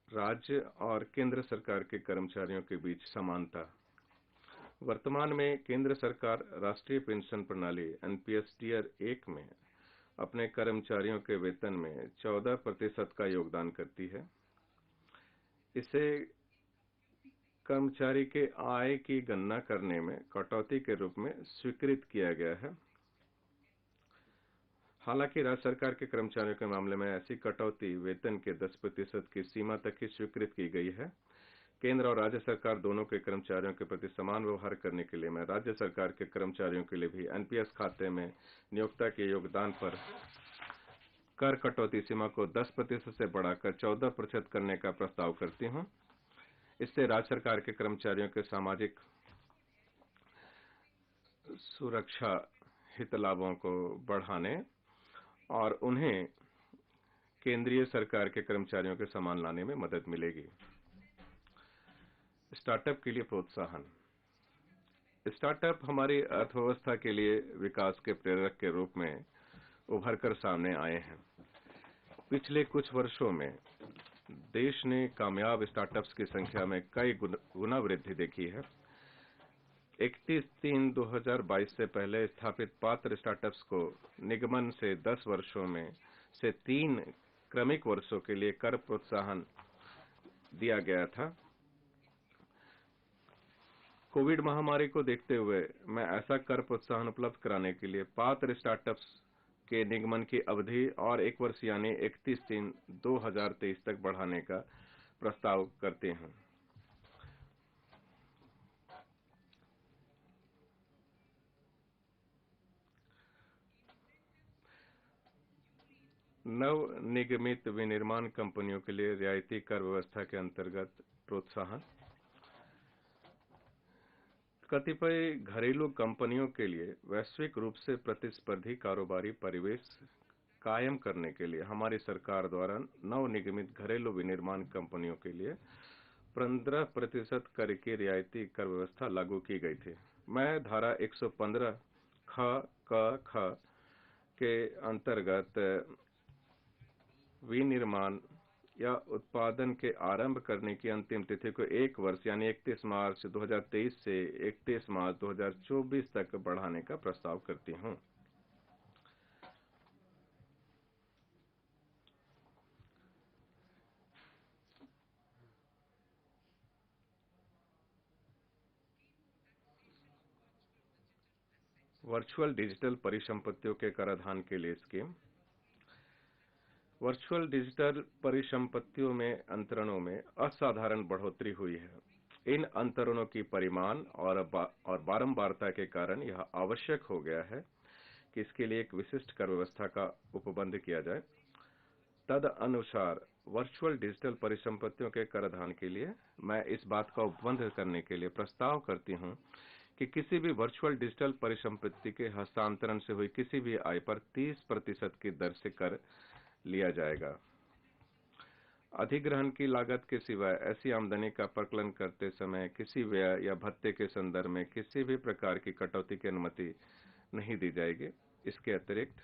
राज्य और केंद्र सरकार के कर्मचारियों के बीच समानता। वर्तमान में केंद्र सरकार राष्ट्रीय पेंशन प्रणाली एनपीएस टियर 1 में अपने कर्मचारियों के वेतन में 14% का योगदान करती है। इसे कर्मचारी के आय की गणना करने में कटौती के रूप में स्वीकृत किया गया है। हालांकि राज्य सरकार के कर्मचारियों के मामले में ऐसी कटौती वेतन के 10% की सीमा तक ही स्वीकृत की गई है। केंद्र और राज्य सरकार दोनों के कर्मचारियों के प्रति समान व्यवहार करने के लिए मैं राज्य सरकार के कर्मचारियों के लिए भी एनपीएस खाते में नियोक्ता के योगदान पर कर कटौती सीमा को 10% से बढ़ाकर 14% करने का प्रस्ताव करती हूं। इससे राज्य सरकार के कर्मचारियों के सामाजिक सुरक्षा हित लाभों को बढ़ाने और उन्हें केंद्रीय सरकार के कर्मचारियों के समान लाने में मदद मिलेगी। स्टार्टअप के लिए प्रोत्साहन। स्टार्टअप हमारी अर्थव्यवस्था के लिए विकास के प्रेरक के रूप में उभरकर सामने आए हैं। पिछले कुछ वर्षों में देश ने कामयाब स्टार्टअप्स की संख्या में कई गुना वृद्धि देखी है। 31/3/2022 से पहले स्थापित पात्र स्टार्टअप्स को निगमन से 10 वर्षों में से 3 क्रमिक वर्षों के लिए कर प्रोत्साहन दिया गया था। कोविड महामारी को देखते हुए मैं ऐसा कर प्रोत्साहन उपलब्ध कराने के लिए पात्र स्टार्टअप्स के निगमन की अवधि और 1 वर्ष यानी 31/3/2023 तक बढ़ाने का प्रस्ताव करते हैं। नव निगमित विनिर्माण कंपनियों के लिए रियायती कर व्यवस्था के अंतर्गत प्रोत्साहन। कतिपय घरेलू कंपनियों के लिए वैश्विक रूप से प्रतिस्पर्धी कारोबारी परिवेश कायम करने के लिए हमारी सरकार द्वारा नव निगमित घरेलू विनिर्माण कंपनियों के लिए 15% कर की रियायती कर व्यवस्था लागू की गई थी। मैं धारा 115 ख के अंतर्गत विनिर्माण या उत्पादन के आरंभ करने की अंतिम तिथि को 1 वर्ष यानी 31 मार्च 2023 से 31 मार्च 2024 तक बढ़ाने का प्रस्ताव करती हूं। वर्चुअल डिजिटल परिसंपत्तियों के कराधान के लिए स्कीम। वर्चुअल डिजिटल परिसंपत्तियों में अंतरणों में असाधारण बढ़ोतरी हुई है। इन अंतरणों की परिमाण और बारंबारता के कारण यह आवश्यक हो गया है कि इसके लिए एक विशिष्ट कर व्यवस्था का उपबंध किया जाए। तदनुसार वर्चुअल डिजिटल परिसंपत्तियों के कराधान के लिए मैं इस बात का उपबंध करने के लिए प्रस्ताव करती हूं कि किसी भी वर्चुअल डिजिटल परिसंपत्ति के हस्तांतरण से हुई किसी भी आय पर 30% की दर से कर लिया जाएगा। अधिग्रहण की लागत के सिवाय ऐसी आमदनी का प्रकलन करते समय किसी व्यय या भत्ते के संदर्भ में किसी भी प्रकार की कटौती की अनुमति नहीं दी जाएगी। इसके अतिरिक्त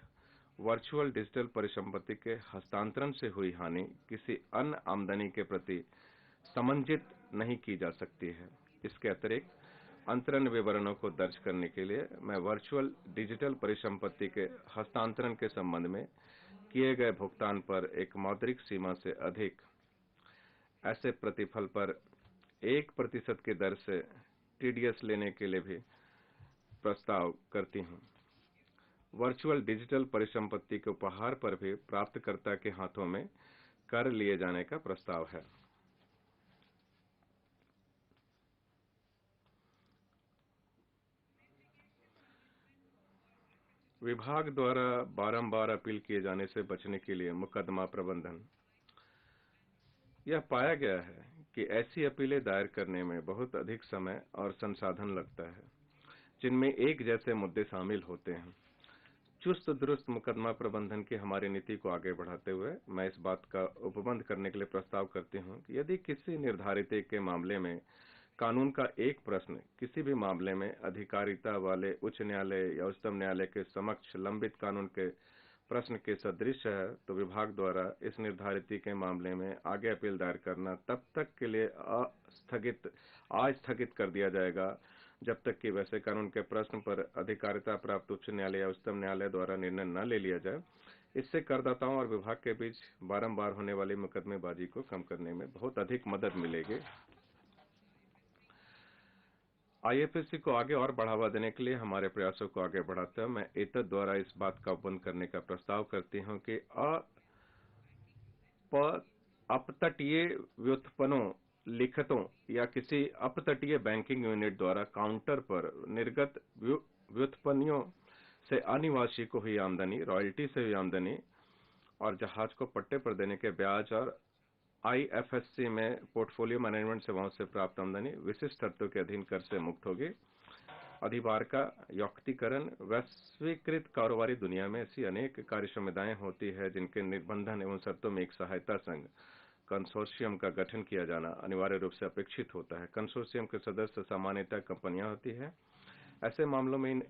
वर्चुअल डिजिटल परिसंपत्ति के हस्तांतरण से हुई हानि किसी अन्य आमदनी के प्रति समंजित नहीं की जा सकती है। इसके अतिरिक्त अंतरण विवरणों को दर्ज करने के लिए मैं वर्चुअल डिजिटल परिसंपत्ति के हस्तांतरण के संबंध में किए गए भुगतान पर एक मौद्रिक सीमा से अधिक ऐसे प्रतिफल पर 1% की दर से टीडीएस लेने के लिए भी प्रस्ताव करती हूं। वर्चुअल डिजिटल परिसंपत्ति के उपहार पर भी प्राप्तकर्ता के हाथों में कर लिए जाने का प्रस्ताव है। विभाग द्वारा बारंबार अपील किए जाने से बचने के लिए मुकदमा प्रबंधन। यह पाया गया है कि ऐसी अपीलें दायर करने में बहुत अधिक समय और संसाधन लगता है, जिनमें एक जैसे मुद्दे शामिल होते हैं। चुस्त दुरुस्त मुकदमा प्रबंधन की हमारी नीति को आगे बढ़ाते हुए मैं इस बात का उपबंध करने के लिए प्रस्ताव करती हूं कि यदि किसी निर्धारित के मामले में कानून का एक प्रश्न किसी भी मामले में अधिकारिता वाले उच्च न्यायालय या उच्चतम न्यायालय के समक्ष लंबित कानून के प्रश्न के सदृश है, तो विभाग द्वारा इस निर्धारित के मामले में आगे अपील दायर करना तब तक के लिए अस्थगित कर दिया जाएगा जब तक कि वैसे कानून के प्रश्न पर अधिकारिता प्राप्त उच्च न्यायालय या उच्चतम न्यायालय द्वारा निर्णय न ले लिया जाए। इससे करदाताओं और विभाग के बीच बारंबार होने वाली मुकदमेबाजी को कम करने में बहुत अधिक मदद मिलेगी। आईएफएससी को आगे और बढ़ावा देने के लिए हमारे प्रयासों को आगे बढ़ाते हुए मैं एतद द्वारा इस बात का उपबंध करने का प्रस्ताव करती हूं कि अपतटीय व्युत्पन्नों, लिखतों या किसी अपतटीय बैंकिंग यूनिट द्वारा काउंटर पर निर्गत व्युत्पन्नों से अनिवासी को हुई आमदनी, रॉयल्टी से हुई आमदनी और जहाज को पट्टे पर देने के ब्याज और आईएफएससी में पोर्टफोलियो मैनेजमेंट सेवाओं से प्राप्त आमदनी विशिष्ट शर्तों के अधीन कर से मुक्त होगी। अधिभार का यौक्तिकरण। वैश्वीकृत कारोबारी दुनिया में ऐसी अनेक कार्य समुदाएं होती है जिनके निबंधन एवं शर्तों में एक सहायता संघ कंसोर्शियम का गठन किया जाना अनिवार्य रूप से अपेक्षित होता है। कंसोर्शियम के सदस्य सामान्यतः कंपनियां होती है। ऐसे मामलों में इन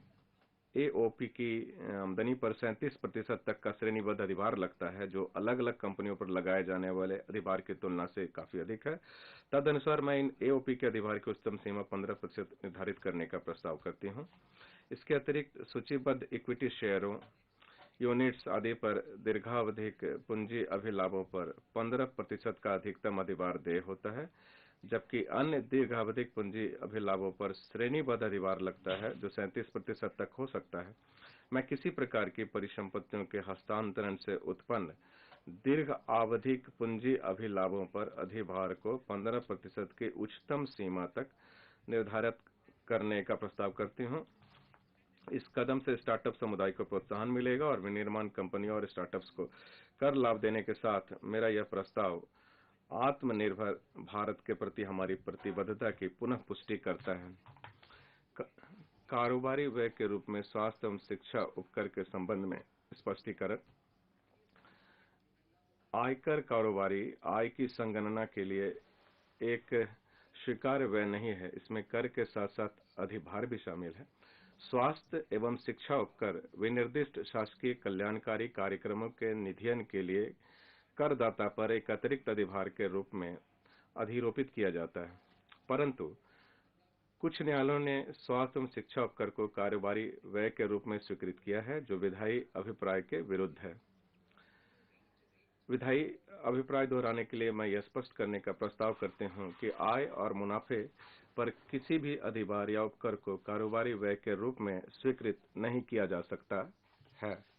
एओपी की आमदनी पर 37% तक का श्रेणीबद्ध अधिभार लगता है, जो अलग अलग कंपनियों पर लगाए जाने वाले अधिभार की तुलना से काफी अधिक है। तदनुसार मैं इन एओपी के अधिभार की उच्चतम सीमा 15% निर्धारित करने का प्रस्ताव करती हूं। इसके अतिरिक्त सूचीबद्ध इक्विटी शेयरों, यूनिट्स आदि पर दीर्घावधिक पूंजी अभिलाभों पर 15% का अधिकतम अधिभार देय होता है, जबकि अन्य दीर्घावधिक पूंजी अभिलाभों पर श्रेणीबद्ध अधिभार लगता है, जो 37% तक हो सकता है। मैं किसी प्रकार की परिसंपत्तियों के हस्तांतरण से उत्पन्न दीर्घ आवधिक पूंजी अभिलाभों पर अधिभार को 15% की उच्चतम सीमा तक निर्धारित करने का प्रस्ताव करती हूं। इस कदम से स्टार्टअप समुदाय को प्रोत्साहन मिलेगा और विनिर्माण कंपनियों और स्टार्टअप्स को कर लाभ देने के साथ मेरा यह प्रस्ताव आत्मनिर्भर भारत के प्रति हमारी प्रतिबद्धता की पुनः पुष्टि करता है। कारोबारी व्यय के रूप में स्वास्थ्य एवं शिक्षा उपकर के संबंध में स्पष्टीकरण। आयकर कारोबारी आय की संगणना के लिए एक स्वीकार्य व्यय नहीं है, इसमें कर के साथ साथ अधिभार भी शामिल है। स्वास्थ्य एवं शिक्षा उपकर विनिर्दिष्ट शासकीय कल्याणकारी कार्यक्रमों के निधियन के लिए करदाता पर एक अतिरिक्त अधिभार के रूप में अधिरोपित किया जाता है, परंतु कुछ न्यायालयों ने स्वास्थ्य एवं शिक्षा उपकर को कारोबारी व्यय के रूप में स्वीकृत किया है, जो विधायी अभिप्राय के विरुद्ध है। विधायी अभिप्राय दोहराने के लिए मैं यह स्पष्ट करने का प्रस्ताव करते हूं कि आय और मुनाफे पर किसी भी अधिभार या उपकर को कारोबारी व्यय के रूप में स्वीकृत नहीं किया जा सकता है।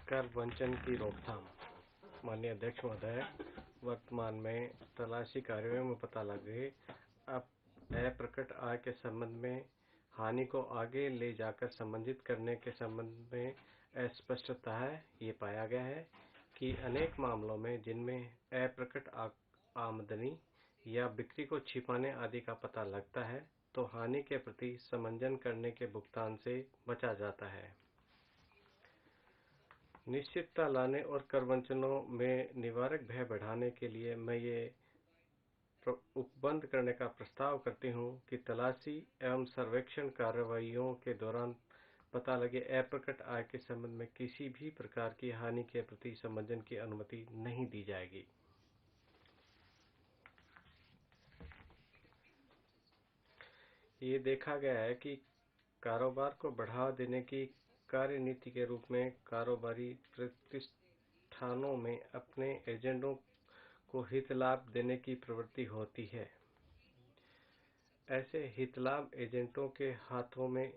कर वंचन की रोकथाम। माननीय अध्यक्ष महोदय, वर्तमान में तलाशी कार्यों में पता लगे अप्रकट आय के संबंध में हानि को आगे ले जाकर संबंधित करने के संबंध में अस्पष्टता है। ये पाया गया है कि अनेक मामलों में जिनमें अप्रकट आमदनी या बिक्री को छिपाने आदि का पता लगता है, तो हानि के प्रति समंजन करने के भुगतान से बचा जाता है। निश्चितता लाने और कर वंचनों में निवारक भय बढ़ाने के लिए मैं ये उपबंध करने का प्रस्ताव करती हूँ कि तलाशी एवं सर्वेक्षण कार्रवाइयों के दौरान पता लगे अप्रकट आय के संबंध में किसी भी प्रकार की हानि के प्रति समंजन की अनुमति नहीं दी जाएगी। ये देखा गया है कि कारोबार को बढ़ावा देने की कार्यनीति के रूप में कारोबारी प्रतिष्ठानों में अपने एजेंटों को हित लाभ देने की प्रवृत्ति होती है। ऐसे हित लाभ एजेंटों के हाथों में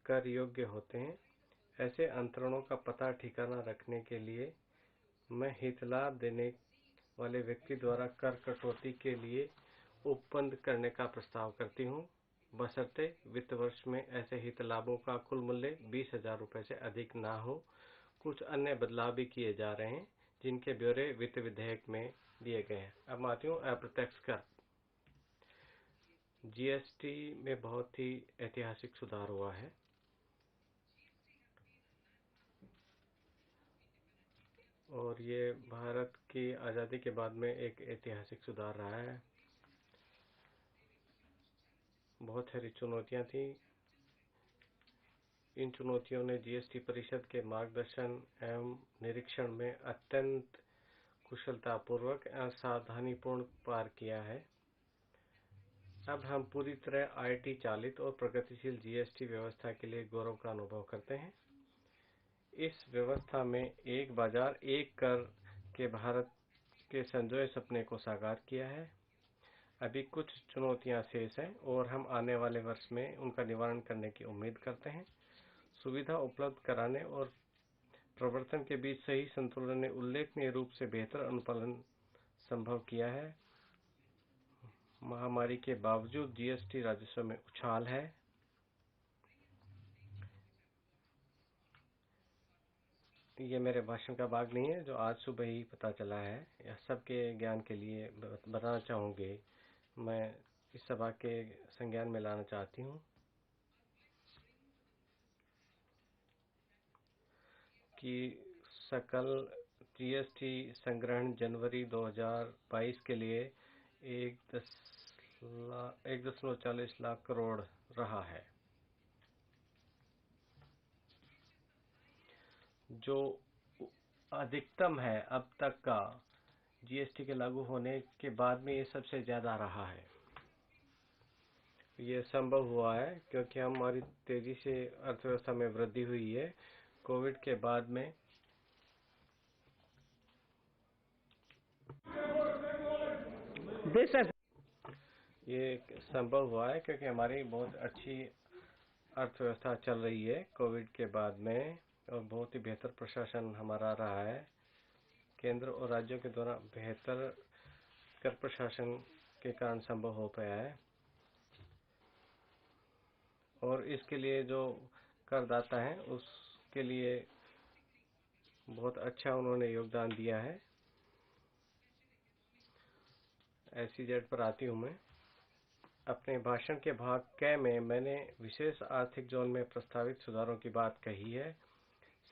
कर योग्य होते हैं। ऐसे अंतरणों का पता ठिकाना रखने के लिए मैं हित लाभ देने वाले व्यक्ति द्वारा कर कटौती के लिए उपबंध करने का प्रस्ताव करती हूँ, बशर्ते वित्त वर्ष में ऐसे हित लाभों का कुल मूल्य 20,000 रुपए से अधिक ना हो। कुछ अन्य बदलाव भी किए जा रहे हैं जिनके ब्यौरे वित्त विधेयक में दिए गए हैं। अब आती हूँ अप्रत्यक्ष कर। जीएसटी में बहुत ही ऐतिहासिक सुधार हुआ है। और ये भारत की आज़ादी के बाद में एक ऐतिहासिक सुधार रहा है। बहुत सारी चुनौतियां थी। इन चुनौतियों ने जीएसटी परिषद के मार्गदर्शन एवं निरीक्षण में अत्यंत कुशलतापूर्वक एवं सावधानीपूर्ण पार किया है। अब हम पूरी तरह आईटी चालित और प्रगतिशील जीएसटी व्यवस्था के लिए गौरव का अनुभव करते हैं। इस व्यवस्था में एक बाजार एक कर के भारत के संजोए सपने को साकार किया है। अभी कुछ चुनौतियां शेष हैं और हम आने वाले वर्ष में उनका निवारण करने की उम्मीद करते हैं। सुविधा उपलब्ध कराने और प्रवर्तन के बीच सही संतुलन ने उल्लेखनीय रूप से बेहतर अनुपालन संभव किया है। महामारी के बावजूद जीएसटी राजस्व में उछाल है। ये मेरे भाषण का भाग नहीं है, जो आज सुबह ही पता चला है। यह सबके ज्ञान के लिए बताना चाहूँगी। मैं इस सभा के संज्ञान में लाना चाहती हूँ कि सकल जीएसटी संग्रहण जनवरी 2022 के लिए 1.40 लाख करोड़ रहा है, जो अधिकतम है अब तक का। जीएसटी के लागू होने के बाद में ये सबसे ज्यादा रहा है। ये संभव हुआ है क्योंकि हमारी तेजी से अर्थव्यवस्था में वृद्धि हुई है। कोविड के बाद में ये संभव हुआ है क्योंकि हमारी बहुत अच्छी अर्थव्यवस्था चल रही है कोविड के बाद में, और बहुत ही बेहतर प्रशासन हमारा रहा है। केंद्र और राज्यों के द्वारा बेहतर कर प्रशासन के कारण संभव हो पाया है। और इसके लिए जो करदाता हैं उसके लिए बहुत अच्छा उन्होंने योगदान दिया है। SEZ पर आती हूँ मैं। अपने भाषण के भाग क में मैंने विशेष आर्थिक जोन में प्रस्तावित सुधारों की बात कही है।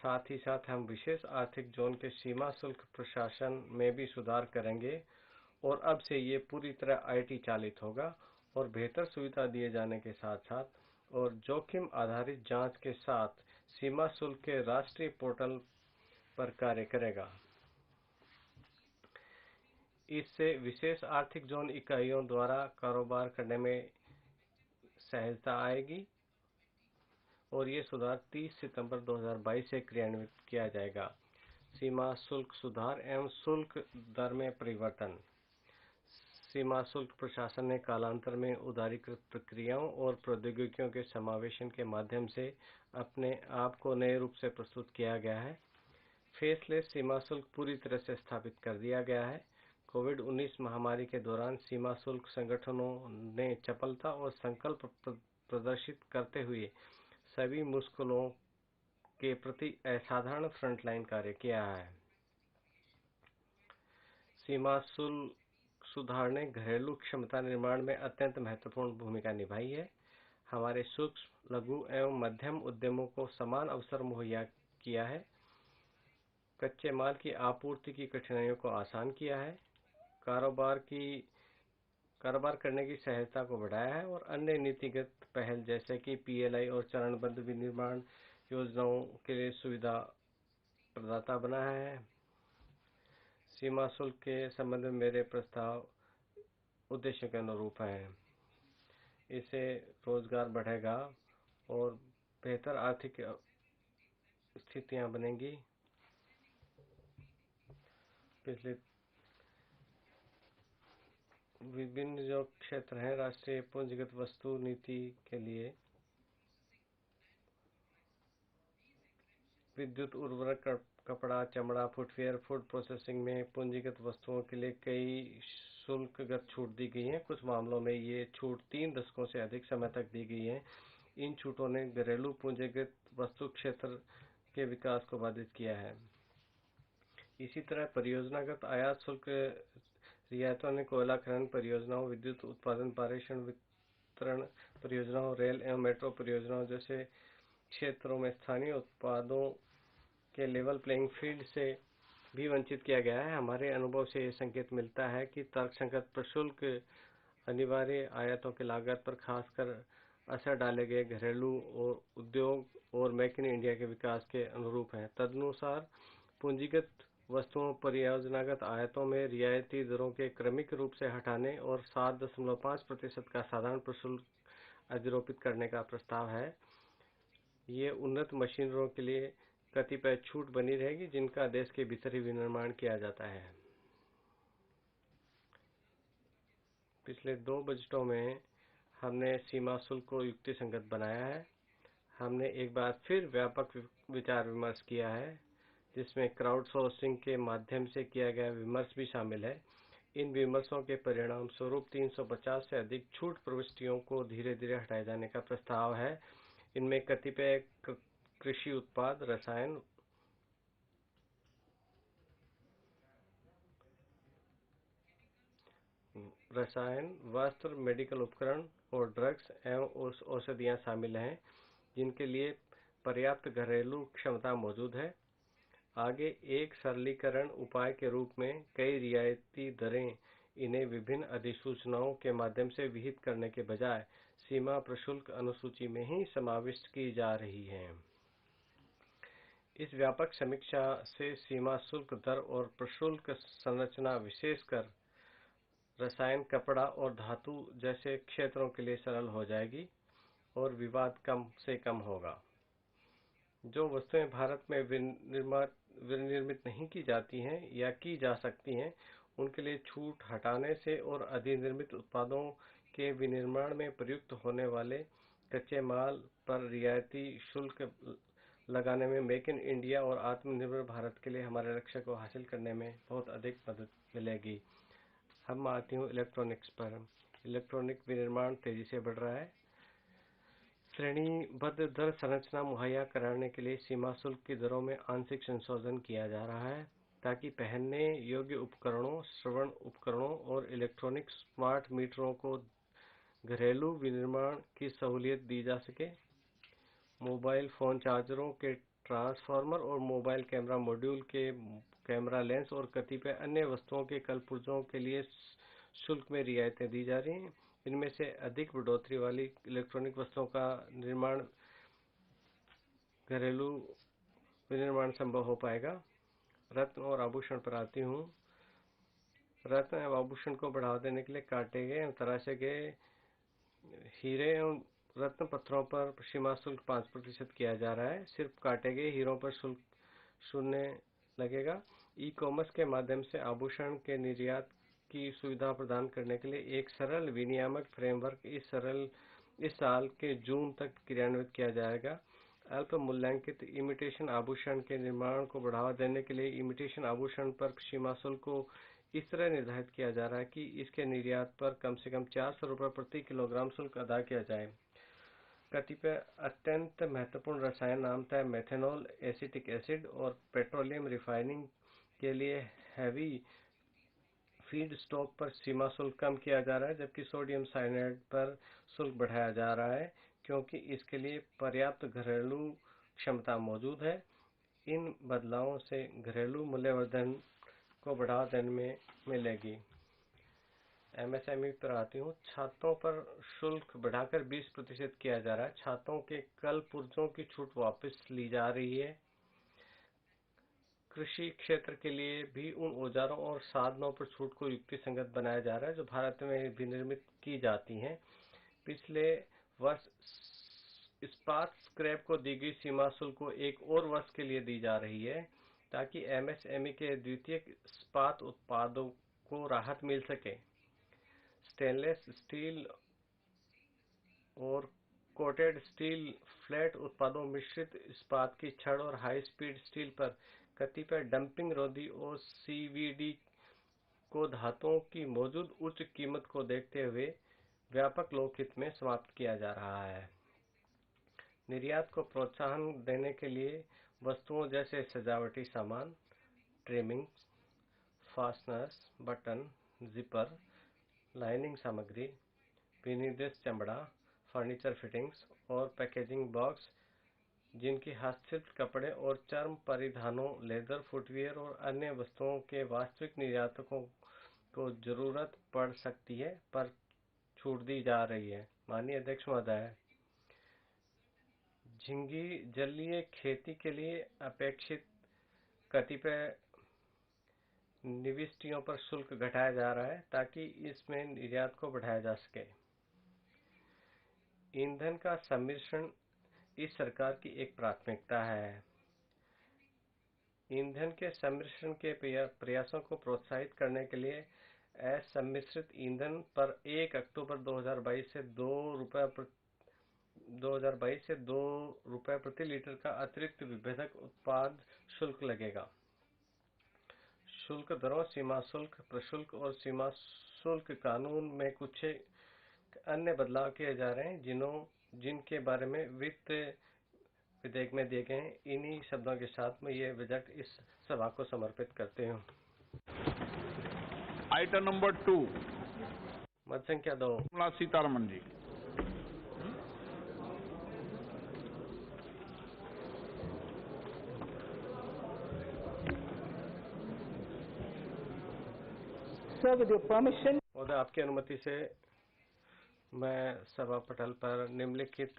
साथ ही साथ हम विशेष आर्थिक जोन के सीमा शुल्क प्रशासन में भी सुधार करेंगे और अब से ये पूरी तरह आईटी चालित होगा और बेहतर सुविधा दिए जाने के साथ साथ और जोखिम आधारित जांच के साथ सीमा शुल्क के राष्ट्रीय पोर्टल पर कार्य करेगा। इससे विशेष आर्थिक जोन इकाइयों द्वारा कारोबार करने में सहजता आएगी और ये सुधार 30 सितंबर 2022 से क्रियान्वित किया जाएगा। सीमा शुल्क सुधार एवं शुल्क दर में परिवर्तन। सीमा शुल्क प्रशासन ने कालांतर में उदारीकृत प्रक्रियाओं और प्रौद्योगिकियों के समावेशन के माध्यम से अपने आप को नए रूप से प्रस्तुत किया गया है। फेसलेस सीमा शुल्क पूरी तरह से स्थापित कर दिया गया है। कोविड-19 महामारी के दौरान सीमा शुल्क संगठनों ने चपलता और संकल्प प्रदर्शित करते हुए सभी मुश्किलों के प्रति असाधारण फ्रंटलाइन कार्य किया है। सीमा शुल्क सुधार ने घरेलू क्षमता निर्माण में अत्यंत महत्वपूर्ण भूमिका निभाई है। हमारे सूक्ष्म, लघु एवं मध्यम उद्यमों को समान अवसर मुहैया किया है। कच्चे माल की आपूर्ति की कठिनाइयों को आसान किया है। कारोबार करने की सहजता को बढ़ाया है और अन्य नीतिगत पहल जैसे कि PLI और चरणबद्ध विनिर्माण योजनाओं के लिए सुविधा प्रदाता बनाया है। सीमा शुल्क के संबंध में मेरे प्रस्ताव उद्देश्य के अनुरूप हैं। इससे रोजगार बढ़ेगा और बेहतर आर्थिक स्थितियां बनेंगी। पिछले विभिन्न जो क्षेत्र हैं राष्ट्रीय पूंजीगत वस्तु नीति के लिए विद्युत, उर्वरक, कपड़ा, चमड़ा, फुटवेयर, फूड प्रोसेसिंग में पूंजीगत वस्तुओं के लिए कई शुल्कगत छूट दी गई है। कुछ मामलों में ये छूट 3 दशकों से अधिक समय तक दी गई है। इन छूटों ने घरेलू पूंजीगत वस्तु क्षेत्र के विकास को बाधित किया है। इसी तरह परियोजनागत आयात शुल्क रियायतों ने कोयला खनन परियोजनाओं, विद्युत उत्पादन, पारेषण वितरण परियोजनाओं, रेल एवं मेट्रो परियोजनाओं जैसे क्षेत्रों में स्थानीय उत्पादों के लेवल प्लेइंग फील्ड से भी वंचित किया गया है। हमारे अनुभव से यह संकेत मिलता है कि तर्कसंगत प्रशुल्क अनिवार्य आयातों की लागत पर खासकर असर डाले गए घरेलू और उद्योग और मेक इन इंडिया के विकास के अनुरूप है। तदनुसार पूंजीगत वस्तुओं परियोजनागत आयातों में रियायती दरों के क्रमिक रूप से हटाने और 7.5% का साधारण प्रशुल्क अधिरोपित करने का प्रस्ताव है। ये उन्नत मशीनरों के लिए कतिपय छूट बनी रहेगी जिनका देश के भीतर ही विनिर्माण किया जाता है। पिछले 2 बजटों में हमने सीमा शुल्क को युक्तिसंगत बनाया है। हमने एक बार फिर व्यापक विचार विमर्श किया है जिसमें क्राउड सोर्सिंग के माध्यम से किया गया विमर्श भी शामिल है। इन विमर्शों के परिणाम स्वरूप 350 से अधिक छूट प्रविष्टियों को धीरे धीरे हटाए जाने का प्रस्ताव है। इनमें कतिपय कृषि उत्पाद, रसायन, वस्त्र, मेडिकल उपकरण और ड्रग्स एवं औषधियां शामिल हैं जिनके लिए पर्याप्त घरेलू क्षमता मौजूद है। आगे एक सरलीकरण उपाय के रूप में कई रियायती दरें इन्हें विभिन्न अधिसूचनाओं के माध्यम से विहित करने के बजाय सीमा प्रशुल्क अनुसूची में ही समाविष्ट की जा रही हैं। इस व्यापक समीक्षा से सीमा शुल्क दर और प्रशुल्क संरचना विशेषकर रसायन, कपड़ा और धातु जैसे क्षेत्रों के लिए सरल हो जाएगी और विवाद कम से कम होगा। जो वस्तुएं भारत में विनिर्मित नहीं की जाती हैं या की जा सकती हैं, उनके लिए छूट हटाने से और अधिनिर्मित उत्पादों के विनिर्माण में प्रयुक्त होने वाले कच्चे माल पर रियायती शुल्क लगाने में मेक इन इंडिया और आत्मनिर्भर भारत के लिए हमारे लक्ष्य को हासिल करने में बहुत अधिक मदद मिलेगी। हम आती हूँ इलेक्ट्रॉनिक्स पर। इलेक्ट्रॉनिक विनिर्माण तेजी से बढ़ रहा है। श्रेणीबद्ध दर संरचना मुहैया कराने के लिए सीमा शुल्क की दरों में आंशिक संशोधन किया जा रहा है ताकि पहनने योग्य उपकरणों, श्रवण उपकरणों और इलेक्ट्रॉनिक स्मार्ट मीटरों को घरेलू विनिर्माण की सहूलियत दी जा सके। मोबाइल फोन चार्जरों के ट्रांसफार्मर और मोबाइल कैमरा मॉड्यूल के कैमरा लेंस और कतिपय अन्य वस्तुओं के कलपुर्जों के लिए शुल्क में रियायतें दी जा रही हैं। इनमें से अधिक बढ़ोतरी वाली इलेक्ट्रॉनिक वस्तुओं का निर्माण घरेलू विनिर्माण संभव हो पाएगा। रत्न और आभूषण पर आती हूँ। रत्न एवं आभूषण को बढ़ावा देने के लिए काटे गए एवं तराशे गए हीरे एवं रत्न पत्थरों पर सीमा शुल्क 5% किया जा रहा है। सिर्फ काटे गए हीरों पर शुल्क 0 लगेगा। ई कॉमर्स के माध्यम से आभूषण के निर्यात की सुविधा प्रदान करने के लिए एक सरल विनियामक फ्रेमवर्क इस साल के जून तक क्रियान्वित किया जाएगा। अल्प मूल्यांकित इमिटेशन आभूषण के निर्माण को बढ़ावा देने के लिए इमिटेशन आभूषण पर सीमा शुल्क को इस तरह निर्धारित किया जा रहा है कि इसके निर्यात पर कम से कम 400 रुपये प्रति किलोग्राम शुल्क अदा किया जाए। कतिपय अत्यंत महत्वपूर्ण रसायन नामतः मेथनॉल, एसिटिक एसिड और पेट्रोलियम रिफाइनिंग के लिए हैवी फीड स्टॉक पर सीमा शुल्क कम किया जा रहा है, जबकि सोडियम साइनाइड पर शुल्क बढ़ाया जा रहा है क्योंकि इसके लिए पर्याप्त घरेलू क्षमता मौजूद है। इन बदलावों से घरेलू मूल्यवर्धन को बढ़ावा देने में मिलेगी। एमएसएमई पर आती हूँ। छातों पर शुल्क बढ़ाकर 20% किया जा रहा है। छातों के कल पुर्जों की छूट वापस ली जा रही है। कृषि क्षेत्र के लिए भी उन औजारों और साधनों पर छूट को युक्तिसंगत बनाया जा रहा है जो भारत में विनिर्मित की जाती हैं। पिछले वर्ष इस्पात स्क्रैप को दी गई सीमा शुल्क को एक और वर्ष के लिए दी जा रही है ताकि एमएसएमई के द्वितीयक इस्पात उत्पादों को राहत मिल सके। स्टेनलेस स्टील और कोटेड स्टील फ्लैट उत्पादों, मिश्रित इस्पात की छड़ और हाई स्पीड स्टील पर कतिपय डंपिंग रोधी और सीवीडी को धातुओं की मौजूद उच्च कीमत को देखते हुए व्यापक लोकहित में समाप्त किया जा रहा है। निर्यात को प्रोत्साहन देने के लिए वस्तुओं जैसे सजावटी सामान, trimming, fasteners, button, zipper, lining सामग्री, विनिर्देश चमड़ा, फर्नीचर फिटिंग्स और पैकेजिंग बॉक्स, जिनकी हस्तशिल्प कपड़े और चर्म परिधानों, लेदर, फुटवियर और अन्य वस्तुओं के वास्तविक निर्यातकों को जरूरत पड़ सकती है पर छूट दी जा रही है। माननीय अध्यक्ष महोदय, झींगी जलीय खेती के लिए अपेक्षित कतिपय निविष्टियों पर शुल्क घटाया जा रहा है ताकि इसमें निर्यात को बढ़ाया जा सके। ईंधन का सम्मिश्रण इस सरकार की एक प्राथमिकता है। ईंधन के सम्मिश्रण के प्रयासों को प्रोत्साहित करने के लिए असम्मिश्रित ईंधन पर 1 अक्टूबर 2022 से 2 रुपए प्रति लीटर का अतिरिक्त विभेदक उत्पाद शुल्क लगेगा। शुल्क दरों, सीमा शुल्क, प्रशुल्क और सीमा शुल्क कानून में कुछ अन्य बदलाव किए जा रहे हैं जिनके बारे में वित्त विधेयक में दिए गए हैं। इन्हीं शब्दों के साथ मैं ये बजट इस सभा को समर्पित करते हूँ। आइटम नंबर 2, मत संख्या 2, Nirmala Sitharaman ji. Sir, with your permission, और आपकी अनुमति से मैं सभा पटल पर निम्नलिखित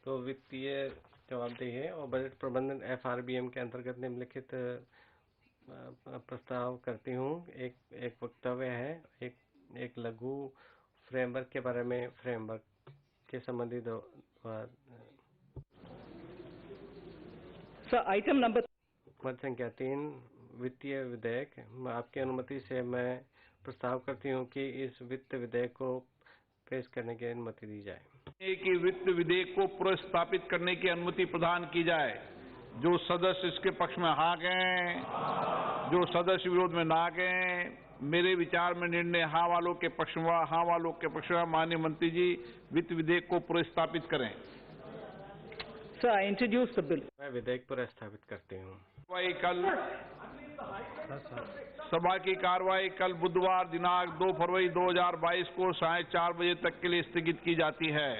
तो वित्तीय जवाबदेही और बजट प्रबंधन FRBM के अंतर्गत निम्नलिखित प्रस्ताव करती हूँ। एक वक्तव्य है, एक लघु फ्रेमवर्क के बारे में, फ्रेमवर्क के संबंधित sir, item number मत संख्या 3, वित्तीय विधेयक। आपकी अनुमति से मैं प्रस्ताव करती हूँ कि इस वित्त विधेयक को पेश करने की अनुमति दी जाए। कि वित्त विधेयक को पुनर्स्थापित करने की अनुमति प्रदान की जाए। जो सदस्य इसके पक्ष में हाँ गए, जो सदस्य विरोध में ना गए, मेरे विचार में निर्णय हाँ वालों के पक्ष में, हाँ वालों के पक्ष में। माननीय मंत्री जी, वित्त विधेयक को पुनर्स्थापित करें। sir, I introduce the bill. मैं विधेयक पुनर्स्थापित करती हूँ। सभा की कार्रवाई कल बुधवार दिनांक 2 फरवरी 2022 को 4:30 बजे तक के लिए स्थगित की जाती है।